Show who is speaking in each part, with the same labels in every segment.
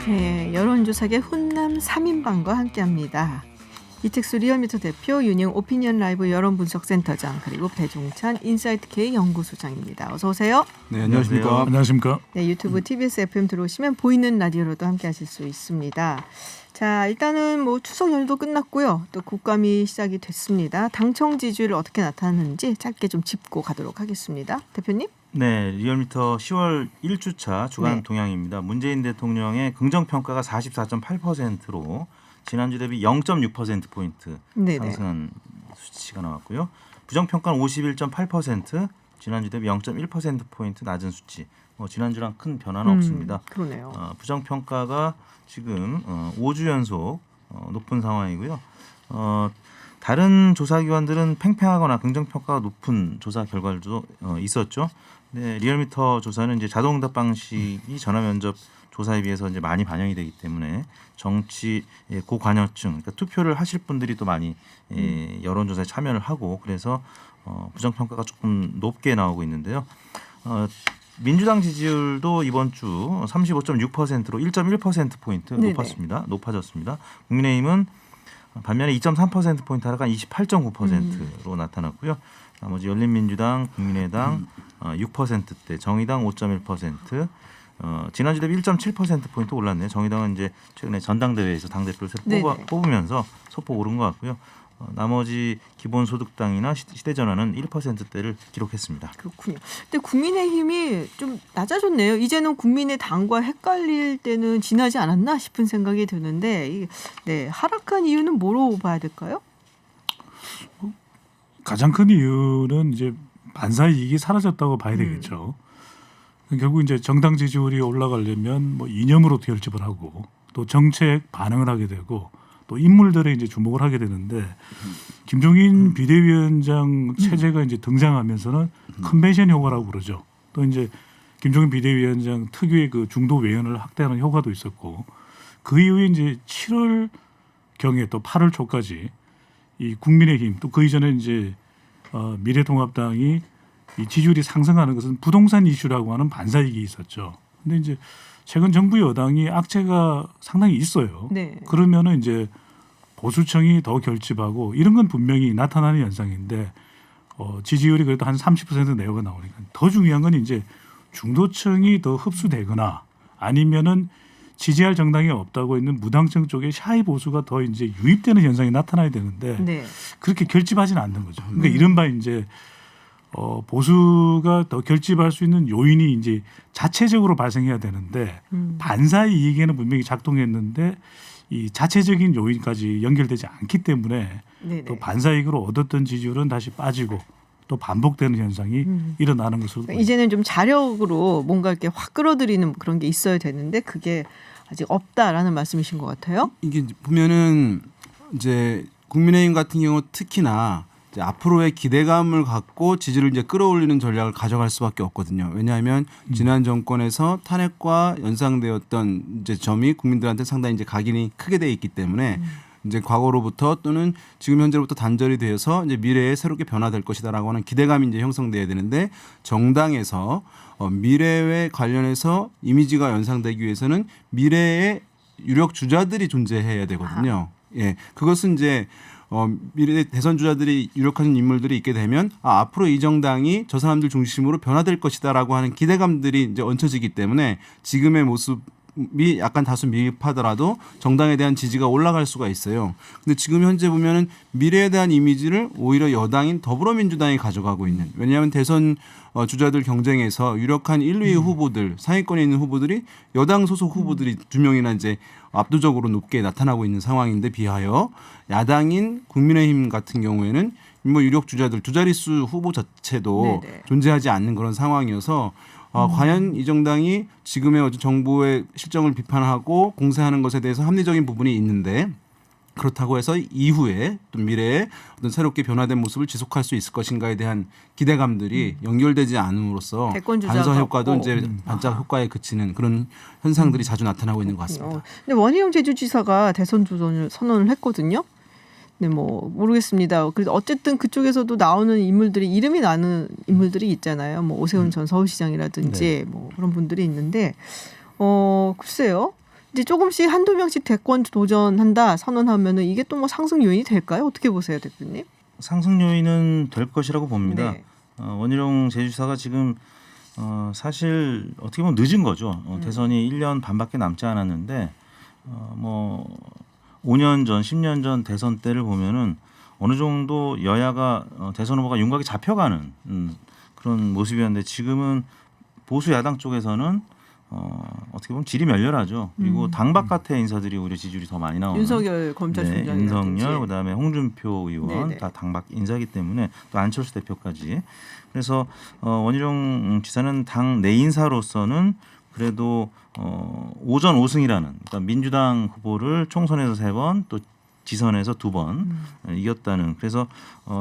Speaker 1: 네, 여론조사계 훈남 3인방과 함께합니다. 이택수 리얼미터 대표, 윤영 오피니언 라이브 여론분석센터장, 그리고 배종찬 인사이트K 연구소장입니다. 어서 오세요.
Speaker 2: 네, 안녕하십니까.
Speaker 3: 안녕하십니까.
Speaker 1: 네, 유튜브 TBS FM 들어오시면 보이는 라디오로도 함께하실 수 있습니다. 자, 일단은 뭐 추석 연휴도 끝났고요. 또 국감이 시작이 됐습니다. 당청 지지율 어떻게 나타났는지 짧게 좀 짚고 가도록 하겠습니다. 대표님?
Speaker 2: 네, 리얼미터 10월 1주차 주간
Speaker 1: 네.
Speaker 2: 동향입니다. 문재인 대통령의 긍정평가가 44.8%로 지난주 대비 0.6%포인트
Speaker 1: 네네.
Speaker 2: 상승한 수치가 나왔고요. 부정평가는 51.8%, 지난주 대비 0.1%포인트 낮은 수치. 지난주랑 큰 변화는 없습니다.
Speaker 1: 그러네요.
Speaker 2: 부정평가가 지금 5주 연속 높은 상황이고요. 다른 조사기관들은 팽팽하거나 긍정평가가 높은 조사 결과도 있었죠. 네, 리얼미터 조사는 이제 자동응답 방식이 전화면접 조사에 비해서 이제 많이 반영이 되기 때문에 정치 고관여층, 그러니까 투표를 하실 분들이 또 많이 여론조사에 참여를 하고 그래서 부정평가가 조금 높게 나오고 있는데요. 민주당 지지율도 이번 주 35.6%로 1.1%포인트 높아졌습니다. 국민의힘은 반면에 2.3%포인트 하락한 28.9%로 나타났고요. 나머지 열린민주당, 국민의당 6%대, 정의당 5.1%, 지난주 대비 1.7%포인트 올랐네요. 정의당은 이제 최근에 전당대회에서 당대표를 새로 뽑으면서 소폭 오른 것 같고요. 나머지 기본소득당이나 시대전환은 1%대를 기록했습니다.
Speaker 1: 그렇군요. 근데 국민의힘이 좀 낮아졌네요. 이제는 국민의당과 헷갈릴 때는 지나지 않았나 싶은 생각이 드는데, 네, 하락한 이유는 뭐로 봐야 될까요?
Speaker 3: 가장 큰 이유는 이제 반사 이익이 사라졌다고 봐야 되겠죠. 결국 이제 정당 지지율이 올라가려면 뭐 이념으로 결집을 하고 또 정책 반응을 하게 되고 또 인물들의 이제 주목을 하게 되는데 김종인 비대위원장 체제가 이제 등장하면서는 컨벤션 효과라고 그러죠. 또 이제 김종인 비대위원장 특유의 그 중도 외연을 확대하는 효과도 있었고 그 이후에 이제 7월 경에 또 8월 초까지 이 국민의힘 또 그 이전에 이제 미래통합당이 이 지지율이 상승하는 것은 부동산 이슈라고 하는 반사이익이 있었죠. 근데 이제 최근 정부 여당이 악재가 상당히 있어요.
Speaker 1: 네.
Speaker 3: 그러면은 이제 보수층이 더 결집하고 이런 건 분명히 나타나는 현상인데 지지율이 그래도 한 30% 내외가 나오니까 더 중요한 건 이제 중도층이 더 흡수되거나 아니면은 지지할 정당이 없다고 있는 무당층 쪽에 샤이 보수가 더 이제 유입되는 현상이 나타나야 되는데
Speaker 1: 네.
Speaker 3: 그렇게 결집하지는 않는 거죠. 그러니까 이른바 이제 보수가 더 결집할 수 있는 요인이 이제 자체적으로 발생해야 되는데 반사 이익에는 분명히 작동했는데 이 자체적인 요인까지 연결되지 않기 때문에 또 반사 이익으로 얻었던 지지율은 다시 빠지고 또 반복되는 현상이 일어나는 것으로
Speaker 1: 그러니까 이제는 좀 자력으로 뭔가 이렇게 확 끌어들이는 그런 게 있어야 되는데 그게 아직 없다라는 말씀이신 것 같아요.
Speaker 4: 이게 보면은 이제 국민의힘 같은 경우 특히나 이제 앞으로의 기대감을 갖고 지지를 이제 끌어올리는 전략을 가져갈 수밖에 없거든요. 왜냐하면 지난 정권에서 탄핵과 연상되었던 이제 점이 국민들한테 상당히 이제 각인이 크게 돼 있기 때문에 이제 과거로부터 또는 지금 현재로부터 단절이 되어서 이제 미래에 새롭게 변화될 것이다라고 하는 기대감이 이제 형성돼야 되는데 정당에서 미래에 관련해서 이미지가 연상되기 위해서는 미래의 유력 주자들이 존재해야 되거든요. 예, 그것은 이제 미래 대선 주자들이 유력한 인물들이 있게 되면 앞으로 이 정당이 저 사람들 중심으로 변화될 것이다라고 하는 기대감들이 이제 얹혀지기 때문에 지금의 모습이 약간 다소 미흡하더라도 정당에 대한 지지가 올라갈 수가 있어요. 근데 지금 현재 보면은 미래에 대한 이미지를 오히려 여당인 더불어민주당이 가져가고 있는. 왜냐하면 대선 주자들 경쟁에서 유력한 1, 2위 후보들, 상위권에 있는 후보들이 여당 소속 후보들이 2명이나 이제 압도적으로 높게 나타나고 있는 상황인데 비하여 야당인 국민의힘 같은 경우에는 뭐 유력 주자들 두 자릿수 후보 자체도 존재하지 않는 그런 상황이어서 과연 이 정당이 지금의 정부의 실정을 비판하고 공세하는 것에 대해서 합리적인 부분이 있는데 그렇다고 해서 이후에 또 미래에 어떤 새롭게 변화된 모습을 지속할 수 있을 것인가에 대한 기대감들이 연결되지 않음으로써 반사 효과도 이제 반짝 효과에 그치는 그런 현상들이 자주 나타나고 있는 것 같습니다.
Speaker 1: 근데 원희룡 제주지사가 대선 주선을 선언을 했거든요. 네, 뭐 모르겠습니다. 그래서 어쨌든 그쪽에서도 나오는 인물들이 이름이 나는 인물들이 있잖아요. 뭐 오세훈 전 서울시장이라든지 뭐 그런 분들이 있는데 글쎄요. 이제 조금씩 한두 명씩 대권 도전한다 선언하면은 이게 또 뭐 상승 요인이 될까요? 어떻게 보세요, 대표님?
Speaker 2: 상승 요인은 될 것이라고 봅니다.
Speaker 1: 네.
Speaker 2: 원희룡 제주지사가 지금 사실 어떻게 보면 늦은 거죠. 대선이 1년 반밖에 남지 않았는데 뭐 5년 전, 10년 전 대선 때를 보면은 어느 정도 여야가 대선 후보가 윤곽이 잡혀가는 그런 모습이었는데 지금은 보수 야당 쪽에서는 어떻게 보면 질이 멸렬하죠. 그리고 당 바깥의 인사들이 오히려 지지율이 더 많이 나오는.
Speaker 1: 윤석열 검찰총장이라든지.
Speaker 2: 윤석열 그다음에 홍준표 의원
Speaker 1: 네네.
Speaker 2: 다 당 밖 인사이기 때문에 또 안철수 대표까지. 그래서 원희룡 지사는 당 내 인사로서는 그래도 오전 5승이라는 그러니까 민주당 후보를 총선에서 3번 또 지선에서 2번 이겼다는 그래서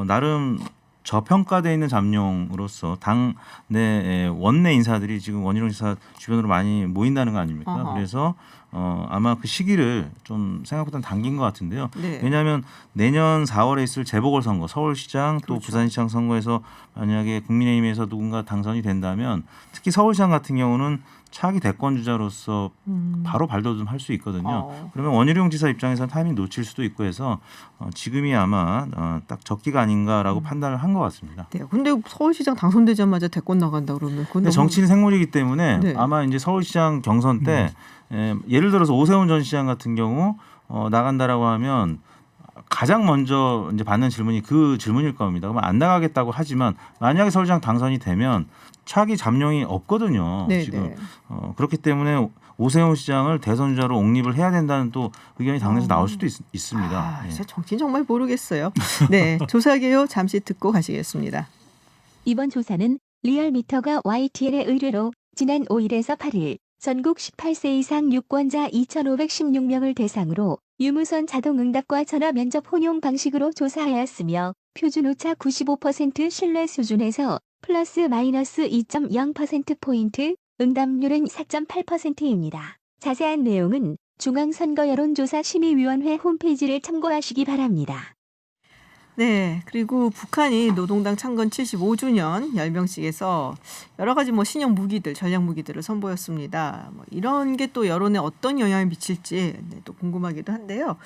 Speaker 2: 나름 저평가되어 있는 잠룡으로서 당 내 원내 인사들이 지금 원희룡 지사 주변으로 많이 모인다는 거 아닙니까?
Speaker 1: 어허.
Speaker 2: 그래서 아마 그 시기를 좀 생각보다는 당긴 것 같은데요.
Speaker 1: 네.
Speaker 2: 왜냐하면 내년 4월에 있을 재보궐선거, 서울시장 또
Speaker 1: 그렇죠.
Speaker 2: 부산시장 선거에서 만약에 국민의힘에서 누군가 당선이 된다면 특히 서울시장 같은 경우는 차기 대권 주자로서 바로 발돋움 할 수 있거든요. 그러면 원희룡 지사 입장에서는 타이밍 놓칠 수도 있고 해서 지금이 아마 딱 적기가 아닌가라고 판단을 한 것 같습니다.
Speaker 1: 네. 근데 서울시장 당선되자마자 대권 나간다 그러면 그건
Speaker 2: 근데
Speaker 1: 너무-
Speaker 2: 정치는 생물이기 때문에
Speaker 1: 네.
Speaker 2: 아마 이제 서울시장 경선 때 예를 들어서 오세훈 전 시장 같은 경우 나간다라고 하면 가장 먼저 이제 받는 질문이 그 질문일 겁니다. 그러면 안 나가겠다고 하지만 만약에 서울시장 당선이 되면 차기 잠룡이 없거든요.
Speaker 1: 네,
Speaker 2: 지금
Speaker 1: 네.
Speaker 2: 그렇기 때문에 오세훈 시장을 대선 주자로 옹립을 해야 된다는 또 의견이 당내에서 나올 수도 있습니다.
Speaker 1: 아,
Speaker 2: 예.
Speaker 1: 진짜 정치는 정말 모르겠어요. 네, 조사개요 잠시 듣고 가시겠습니다.
Speaker 5: 이번 조사는 리얼미터가 YTN의 의뢰로 지난 5일에서 8일 전국 18세 이상 유권자 2,516명을 대상으로 유무선 자동응답과 전화 면접 혼용 방식으로 조사하였으며 표준 오차 95% 신뢰 수준에서 플러스 마이너스 2.0%포인트, 응답률은 4.8%입니다. 자세한 내용은 중앙선거여론조사심의위원회 홈페이지를 참고하시기 바랍니다.
Speaker 1: 네, 그리고 북한이 노동당 창건 75주년 열병식에서 여러 가지 뭐 신형 무기들, 전략 무기들을 선보였습니다. 뭐 이런 게 또 여론에 어떤 영향을 미칠지 또 궁금하기도 한데요.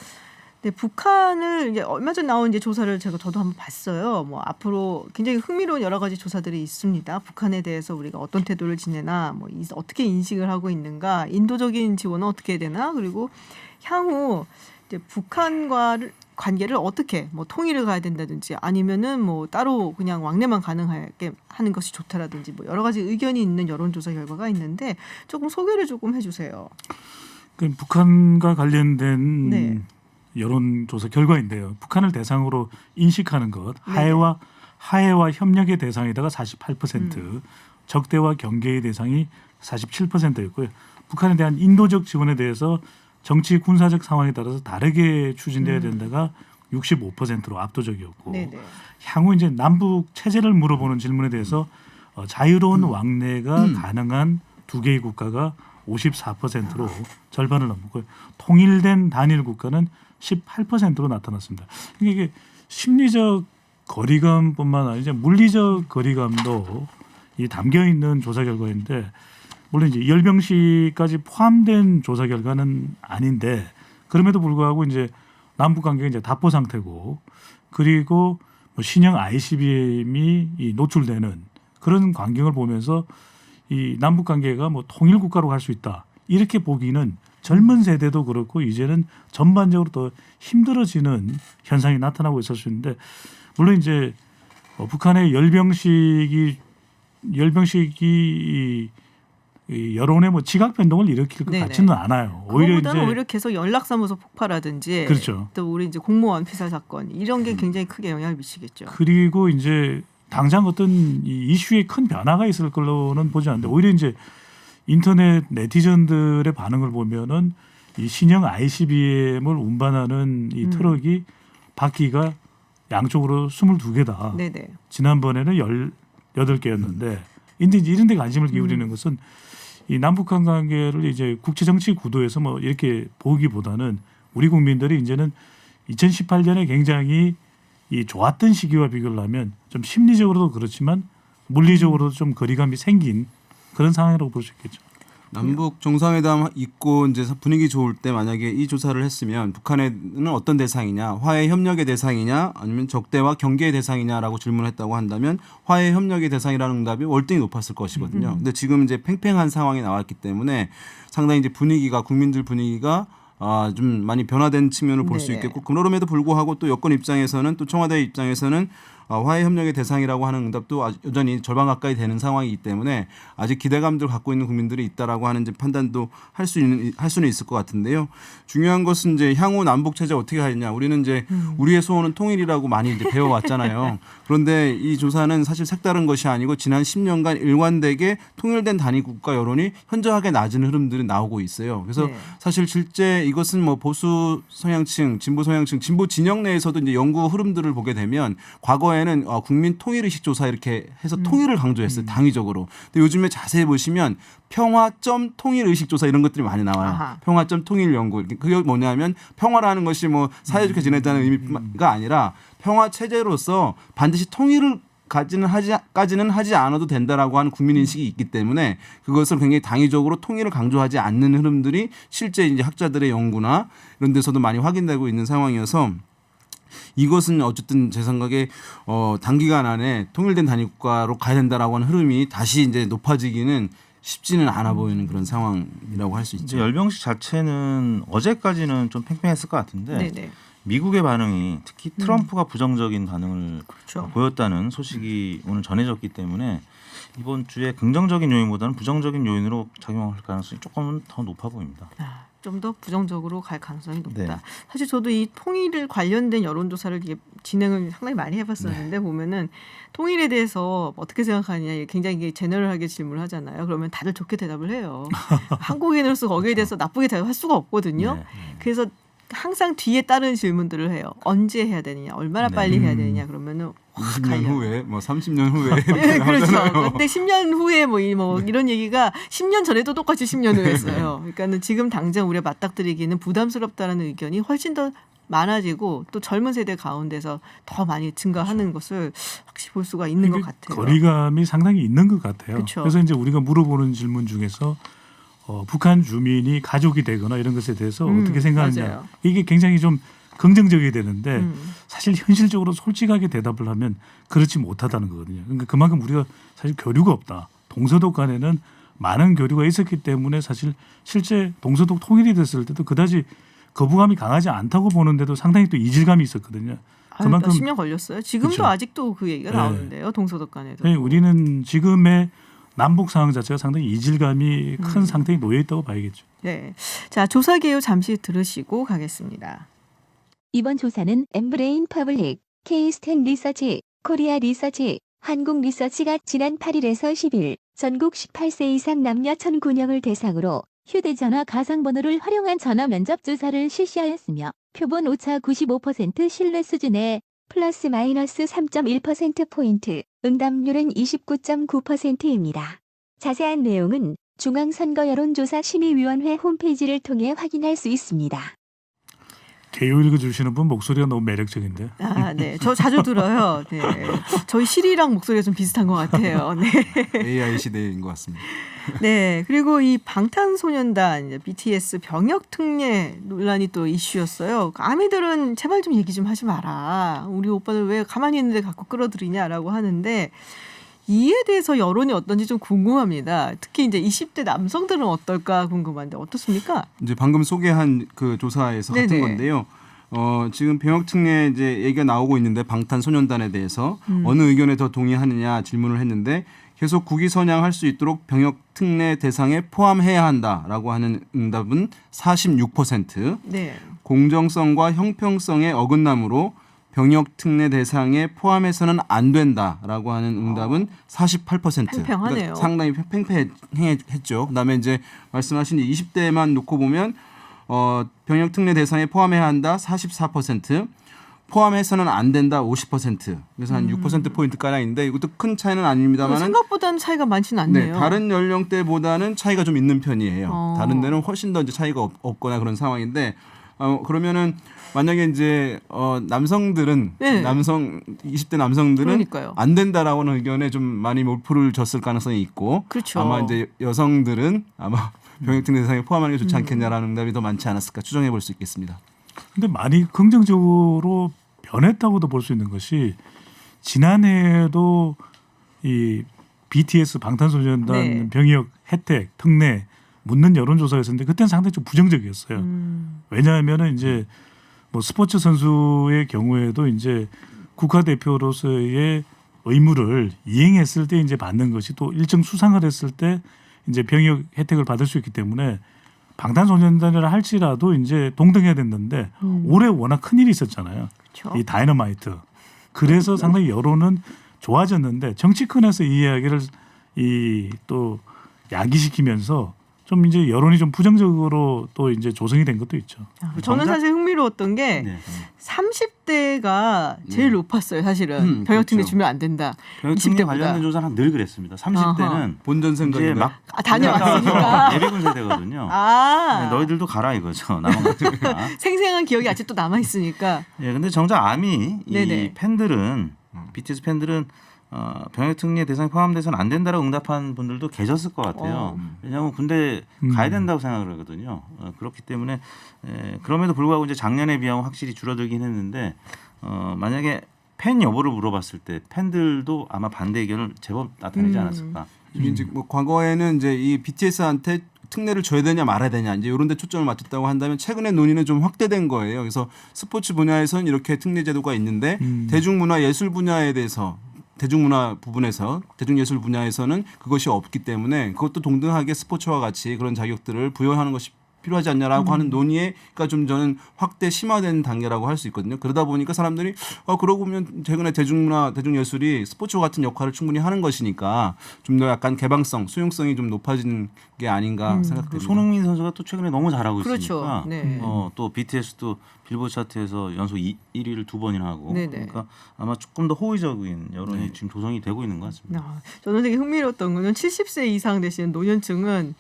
Speaker 1: 네, 북한을 이제 얼마 전 나온 이제 조사를 저도 한번 봤어요. 뭐 앞으로 굉장히 흥미로운 여러 가지 조사들이 있습니다. 북한에 대해서 우리가 어떤 태도를 지내나, 뭐 어떻게 인식을 하고 있는가, 인도적인 지원은 어떻게 해야 되나, 그리고 향후 이제 북한과 관계를 어떻게 뭐 통일을 가야 된다든지 아니면은 뭐 따로 그냥 왕래만 가능하게 하는 것이 좋다라든지 뭐 여러 가지 의견이 있는 여론조사 결과가 있는데 조금 소개를 조금 해주세요.
Speaker 3: 그 북한과 관련된
Speaker 1: 네.
Speaker 3: 여론조사 결과인데요. 북한을 대상으로 인식하는 것,
Speaker 1: 네.
Speaker 3: 하해와 협력의 대상에다가 48%, 적대와 경계의 대상이 47%였고요. 북한에 대한 인도적 지원에 대해서 정치 군사적 상황에 따라서 다르게 추진돼야 된다가 65%로 압도적이었고
Speaker 1: 네네.
Speaker 3: 향후 이제 남북 체제를 물어보는 질문에 대해서 자유로운 왕래가 가능한 두 개의 국가가 54%로 절반을 넘고요. 통일된 단일 국가는 18%로 나타났습니다. 이게 심리적 거리감뿐만 아니라 물리적 거리감도 이 담겨 있는 조사 결과인데 물론 이제 열병식까지 포함된 조사 결과는 아닌데 그럼에도 불구하고 이제 남북 관계가 이제 답보 상태고 그리고 뭐 신형 ICBM이 노출되는 그런 광경을 보면서 이 남북 관계가 뭐 통일 국가로 갈 수 있다 이렇게 보기는 젊은 세대도 그렇고 이제는 전반적으로 더 힘들어지는 현상이 나타나고 있을 수 있는데 물론 이제 북한의 열병식이 이 여론의 뭐 지각 변동을 일으킬 것
Speaker 1: 네네.
Speaker 3: 같지는 않아요. 오히려
Speaker 1: 그거보다는
Speaker 3: 이제
Speaker 1: 오히려 계속 연락사무소 폭파라든지
Speaker 3: 그렇죠.
Speaker 1: 또 우리 이제 공무원 피살 사건 이런 게 굉장히 크게 영향을 미치겠죠.
Speaker 3: 그리고 이제 당장 어떤 이 이슈에 큰 변화가 있을 걸로는 보지 않는데 오히려 이제 인터넷 네티즌들의 반응을 보면은 이 신형 ICBM을 운반하는 이 트럭이 바퀴가 양쪽으로 22개다.
Speaker 1: 네네.
Speaker 3: 지난번에는 18개였는데 이런 데 관심을 기울이는 것은 이 남북한 관계를 이제 국제 정치 구도에서 뭐 이렇게 보기보다는 우리 국민들이 이제는 2018년에 굉장히 이 좋았던 시기와 비교를 하면 좀 심리적으로도 그렇지만 물리적으로도 좀 거리감이 생긴 그런 상황이라고 볼 수 있겠죠.
Speaker 4: 남북 정상회담 있고 이제 분위기 좋을 때 만약에 이 조사를 했으면 북한에는 어떤 대상이냐, 화해 협력의 대상이냐, 아니면 적대와 경계의 대상이냐라고 질문했다고 한다면 화해 협력의 대상이라는 응답이 월등히 높았을 것이거든요. 근데 지금 이제 팽팽한 상황이 나왔기 때문에 상당히 이제 분위기가 국민들 분위기가 좀 많이 변화된 측면을 볼 수
Speaker 1: 네네.
Speaker 4: 있겠고, 그럼에도 불구하고 또 여권 입장에서는 또 청와대 입장에서는 화해 협력의 대상이라고 하는 응답도 여전히 절반 가까이 되는 상황이기 때문에 아직 기대감들 갖고 있는 국민들이 있다라고 하는 이제 판단도 할 수는 있을 것 같은데요. 중요한 것은 이제 향후 남북 체제 어떻게 하느냐. 우리는 이제 우리의 소원은 통일이라고 많이 이제 배워왔잖아요. 그런데 이 조사는 사실 색다른 것이 아니고 지난 10년간 일관되게 통일된 단위 국가 여론이 현저하게 낮은 흐름들이 나오고 있어요. 그래서
Speaker 1: 네.
Speaker 4: 사실 실제 이것은 뭐 보수 성향층, 진보 성향층, 진보 진영 내에서도 이제 연구 흐름들을 보게 되면 과거에는 국민 통일 의식 조사 이렇게 해서 통일을 강조했어요. 당위적으로. 근데 요즘에 자세히 보시면 평화점 통일 의식 조사 이런 것들이 많이 나와요.
Speaker 1: 아하.
Speaker 4: 평화점 통일 연구. 그게 뭐냐면 평화라는 것이 뭐 사이좋게 지내자는 의미가 아니라 평화 체제로서 반드시 통일을 까지는 하지 않아도 된다라고 하는 국민 인식이 있기 때문에 그것을 굉장히 당위적으로 통일을 강조하지 않는 흐름들이 실제 이제 학자들의 연구나 이런 데서도 많이 확인되고 있는 상황이어서 이것은 어쨌든 제 생각에 단기간 안에 통일된 단위 국가로 가야 된다라고 하는 흐름이 다시 이제 높아지기는 쉽지는 않아 보이는 그런 상황이라고 할 수
Speaker 2: 이제
Speaker 4: 있죠.
Speaker 2: 열병식 자체는 어제까지는 좀 팽팽했을 것 같은데
Speaker 1: 네네.
Speaker 2: 미국의 반응이 특히 트럼프가 부정적인 반응을
Speaker 1: 그렇죠.
Speaker 2: 보였다는 소식이 오늘 전해졌기 때문에 이번 주에 긍정적인 요인보다는 부정적인 요인으로 작용할 가능성이 조금은 더 높아 보입니다.
Speaker 1: 좀 더 부정적으로 갈 가능성이 높다.
Speaker 2: 네.
Speaker 1: 사실 저도 이 통일을 관련된 여론조사를 이게 진행을 상당히 많이 해봤었는데 보면은 통일에 대해서 어떻게 생각하느냐 굉장히 이게 제너럴하게 질문을 하잖아요. 그러면 다들 좋게 대답을 해요. 한국인으로서 거기에 대해서 나쁘게 대답할 수가 없거든요.
Speaker 2: 네.
Speaker 1: 그래서 항상 뒤에 다른 질문들을 해요. 언제 해야 되느냐, 얼마나
Speaker 2: 네.
Speaker 1: 빨리 해야 되느냐 그러면은 확
Speaker 4: 20년
Speaker 1: 갈려요.
Speaker 4: 후에 뭐 30년 후에
Speaker 1: 네, 그렇죠.
Speaker 4: 하잖아요.
Speaker 1: 근데 10년 후에 뭐 이런 얘기가 10년 전에도 똑같이 10년 후에 했어요. 그러니까는 지금 당장 우리가 맞닥뜨리기는 부담스럽다는 의견이 훨씬 더 많아지고 또 젊은 세대 가운데서 더 많이 증가하는 것을 확실히 볼 수가 있는 것 같아요.
Speaker 3: 거리감이 상당히 있는 것 같아요.
Speaker 1: 그쵸.
Speaker 3: 그래서 이제 우리가 물어보는 질문 중에서 북한 주민이 가족이 되거나 이런 것에 대해서 어떻게 생각하느냐.
Speaker 1: 맞아요.
Speaker 3: 이게 굉장히 좀 긍정적이 되는데
Speaker 1: 음.
Speaker 3: 사실 현실적으로 솔직하게 대답을 하면 그렇지 못하다는 거거든요. 그러니까 그만큼 우리가 사실 교류가 없다. 동서독 간에는 많은 교류가 있었기 때문에 사실 실제 동서독 통일이 됐을 때도 그다지 거부감이 강하지 않다고 보는데도 상당히 또 이질감이 있었거든요.
Speaker 1: 그만큼 10년 걸렸어요. 지금도
Speaker 3: 그쵸.
Speaker 1: 아직도 그 얘기가
Speaker 3: 네.
Speaker 1: 나오는데요. 동서독 간에도.
Speaker 3: 네, 우리는 지금의 남북 상황 자체가 상당히 이질감이 큰 상태에 놓여 있다고 봐야겠죠.
Speaker 1: 네. 자, 조사 개요 잠시 들으시고 가겠습니다.
Speaker 5: 이번 조사는 엠브레인 퍼블릭, K-스탠 리서치, 코리아 리서치, 한국 리서치가 지난 8일에서 10일 전국 18세 이상 남녀 1,009명을 대상으로 휴대전화 가상번호를 활용한 전화 면접 조사를 실시하였으며 표본 오차 95% 신뢰 수준에 플러스 마이너스 3.1%포인트, 응답률은 29.9%입니다. 자세한 내용은 중앙선거여론조사심의위원회 홈페이지를 통해 확인할 수 있습니다.
Speaker 3: 개요 읽어주시는 분 목소리가 너무 매력적인데.
Speaker 1: 아, 네. 저 자주 들어요. 네. 저희 시리랑 목소리가 좀 비슷한 것 같아요. 네.
Speaker 4: AI 시대인 것 같습니다.
Speaker 1: 네. 그리고 이 방탄소년단 이제 BTS 병역 특례 논란이 또 이슈였어요. 아미들은 제발 좀 얘기 좀 하지 마라. 우리 오빠들 왜 가만히 있는데 갖고 끌어들이냐라고 하는데 이에 대해서 여론이 어떤지 좀 궁금합니다. 특히 이제 20대 남성들은 어떨까 궁금한데 어떻습니까?
Speaker 4: 이제 방금 소개한 그 조사에서 같은
Speaker 1: 네네.
Speaker 4: 건데요. 지금 병역 특례 이제 얘기가 나오고 있는데 방탄소년단에 대해서 어느 의견에 더 동의하느냐 질문을 했는데 계속 국위 선양할 수 있도록 병역 특례 대상에 포함해야 한다라고 하는 응답은 46%,
Speaker 1: 네.
Speaker 4: 공정성과 형평성의 어긋남으로 병역 특례 대상에 포함해서는 안 된다라고 하는 응답은 48%.
Speaker 1: 팽팽하네요.
Speaker 4: 그러니까 상당히 팽팽했죠. 그다음에 이제 말씀하신 20대만 놓고 보면 병역 특례 대상에 포함해야 한다 44%, 포함해서는 안 된다 50%. 그래서 한 6% 포인트 가량인데 이것도 큰 차이는 아닙니다만은
Speaker 1: 생각보다는 차이가 많지는
Speaker 4: 네,
Speaker 1: 않네요.
Speaker 4: 다른 연령대보다는 차이가 좀 있는 편이에요. 다른 데는 훨씬 더 이제 차이가 없거나 그런 상황인데 그러면은 만약에 이제 남성들은
Speaker 1: 네.
Speaker 4: 20대 남성들은
Speaker 1: 그러니까요.
Speaker 4: 안 된다라고 하는 의견에 좀 많이 몰표를 줬을 가능성이 있고
Speaker 1: 그렇죠.
Speaker 4: 아마 이제 여성들은 아마 병역 특례 대상에 포함하는 게 좋지 않겠냐라는 응답이 더 많지 않았을까 추정해 볼 수 있겠습니다.
Speaker 3: 근데 많이 긍정적으로 변했다고도 볼 수 있는 것이 지난해에도 이 BTS 방탄소년단
Speaker 1: 네.
Speaker 3: 병역 혜택 특례 묻는 여론조사였었는데 그때는 상당히 좀 부정적이었어요. 왜냐하면은 이제 뭐 스포츠 선수의 경우에도 이제 국가대표로서의 의무를 이행했을 때 이제 받는 것이 또 일정 수상을 했을 때 이제 병역 혜택을 받을 수 있기 때문에 방탄소년단이라 할지라도 이제 동등해야 된다는데 올해 워낙 큰 일이 있었잖아요.
Speaker 1: 그렇죠.
Speaker 3: 이 다이너마이트. 그래서 상당히 여론은 좋아졌는데 정치권에서 이 이야기를 이 또 야기시키면서 좀 이제 여론이 좀 부정적으로 또 이제 조성이 된 것도 있죠.
Speaker 1: 저는 사실 흥미로웠던 게
Speaker 2: 네.
Speaker 1: 30대가 제일 높았어요. 사실은 병역 특례
Speaker 4: 그렇죠.
Speaker 1: 주면 안 된다.
Speaker 2: 병역 특례
Speaker 1: 20대보다.
Speaker 2: 관련된 조사는 늘 그랬습니다. 30대는
Speaker 4: 본전
Speaker 2: 이제
Speaker 4: 생각이
Speaker 2: 막
Speaker 1: 다녀왔으니까.
Speaker 2: 예비군 세대거든요.
Speaker 1: 아,
Speaker 2: 너희들도 가라 이거죠. 나만 같으니까.
Speaker 1: 생생한 기억이 아직도 남아 있으니까.
Speaker 2: 예, 근데 정작 아미 이
Speaker 1: 네네.
Speaker 2: 팬들은 BTS 팬들은 병역 특례 대상에 포함돼서는 안 된다라고 응답한 분들도 계셨을 것 같아요. 왜냐하면 군대 가야 된다고 생각을 하거든요. 그렇기 때문에 그럼에도 불구하고 이제 작년에 비하면 확실히 줄어들긴 했는데 만약에 팬 여부를 물어봤을 때 팬들도 아마 반대 의견을 제법 나타내지 않았을까.
Speaker 4: 이제 뭐 과거에는 이제 이 BTS한테 특례를 줘야 되냐 말아야 되냐 이제 이런 데 초점을 맞췄다고 한다면 최근에 논의는 좀 확대된 거예요. 그래서 스포츠 분야에서는 이렇게 특례 제도가 있는데 대중문화 예술 분야에 대해서 대중문화 부분에서 대중예술 분야에서는 그것이 없기 때문에 그것도 동등하게 스포츠와 같이 그런 자격들을 부여하는 것이 필요하지 않냐라고 하는 논의가 좀 저는 확대 심화된 단계라고 할 수 있거든요. 그러다 보니까 사람들이 그러고 보면 최근에 대중문화, 대중예술이 스포츠와 같은 역할을 충분히 하는 것이니까 좀 더 약간 개방성, 수용성이 좀 높아진 게 아닌가 생각됩니다.
Speaker 2: 손흥민 선수가 또 최근에 너무 잘하고
Speaker 1: 그렇죠.
Speaker 2: 있으니까
Speaker 1: 네.
Speaker 2: 또 BTS도 빌보드 차트에서 연속 1위를 2번이나 하고
Speaker 1: 네네.
Speaker 2: 그러니까 아마 조금 더 호의적인 여론이 지금 조성이 되고 있는 것 같습니다.
Speaker 1: 저는 되게 흥미로웠던 거는 70세 이상 되시는 노년층은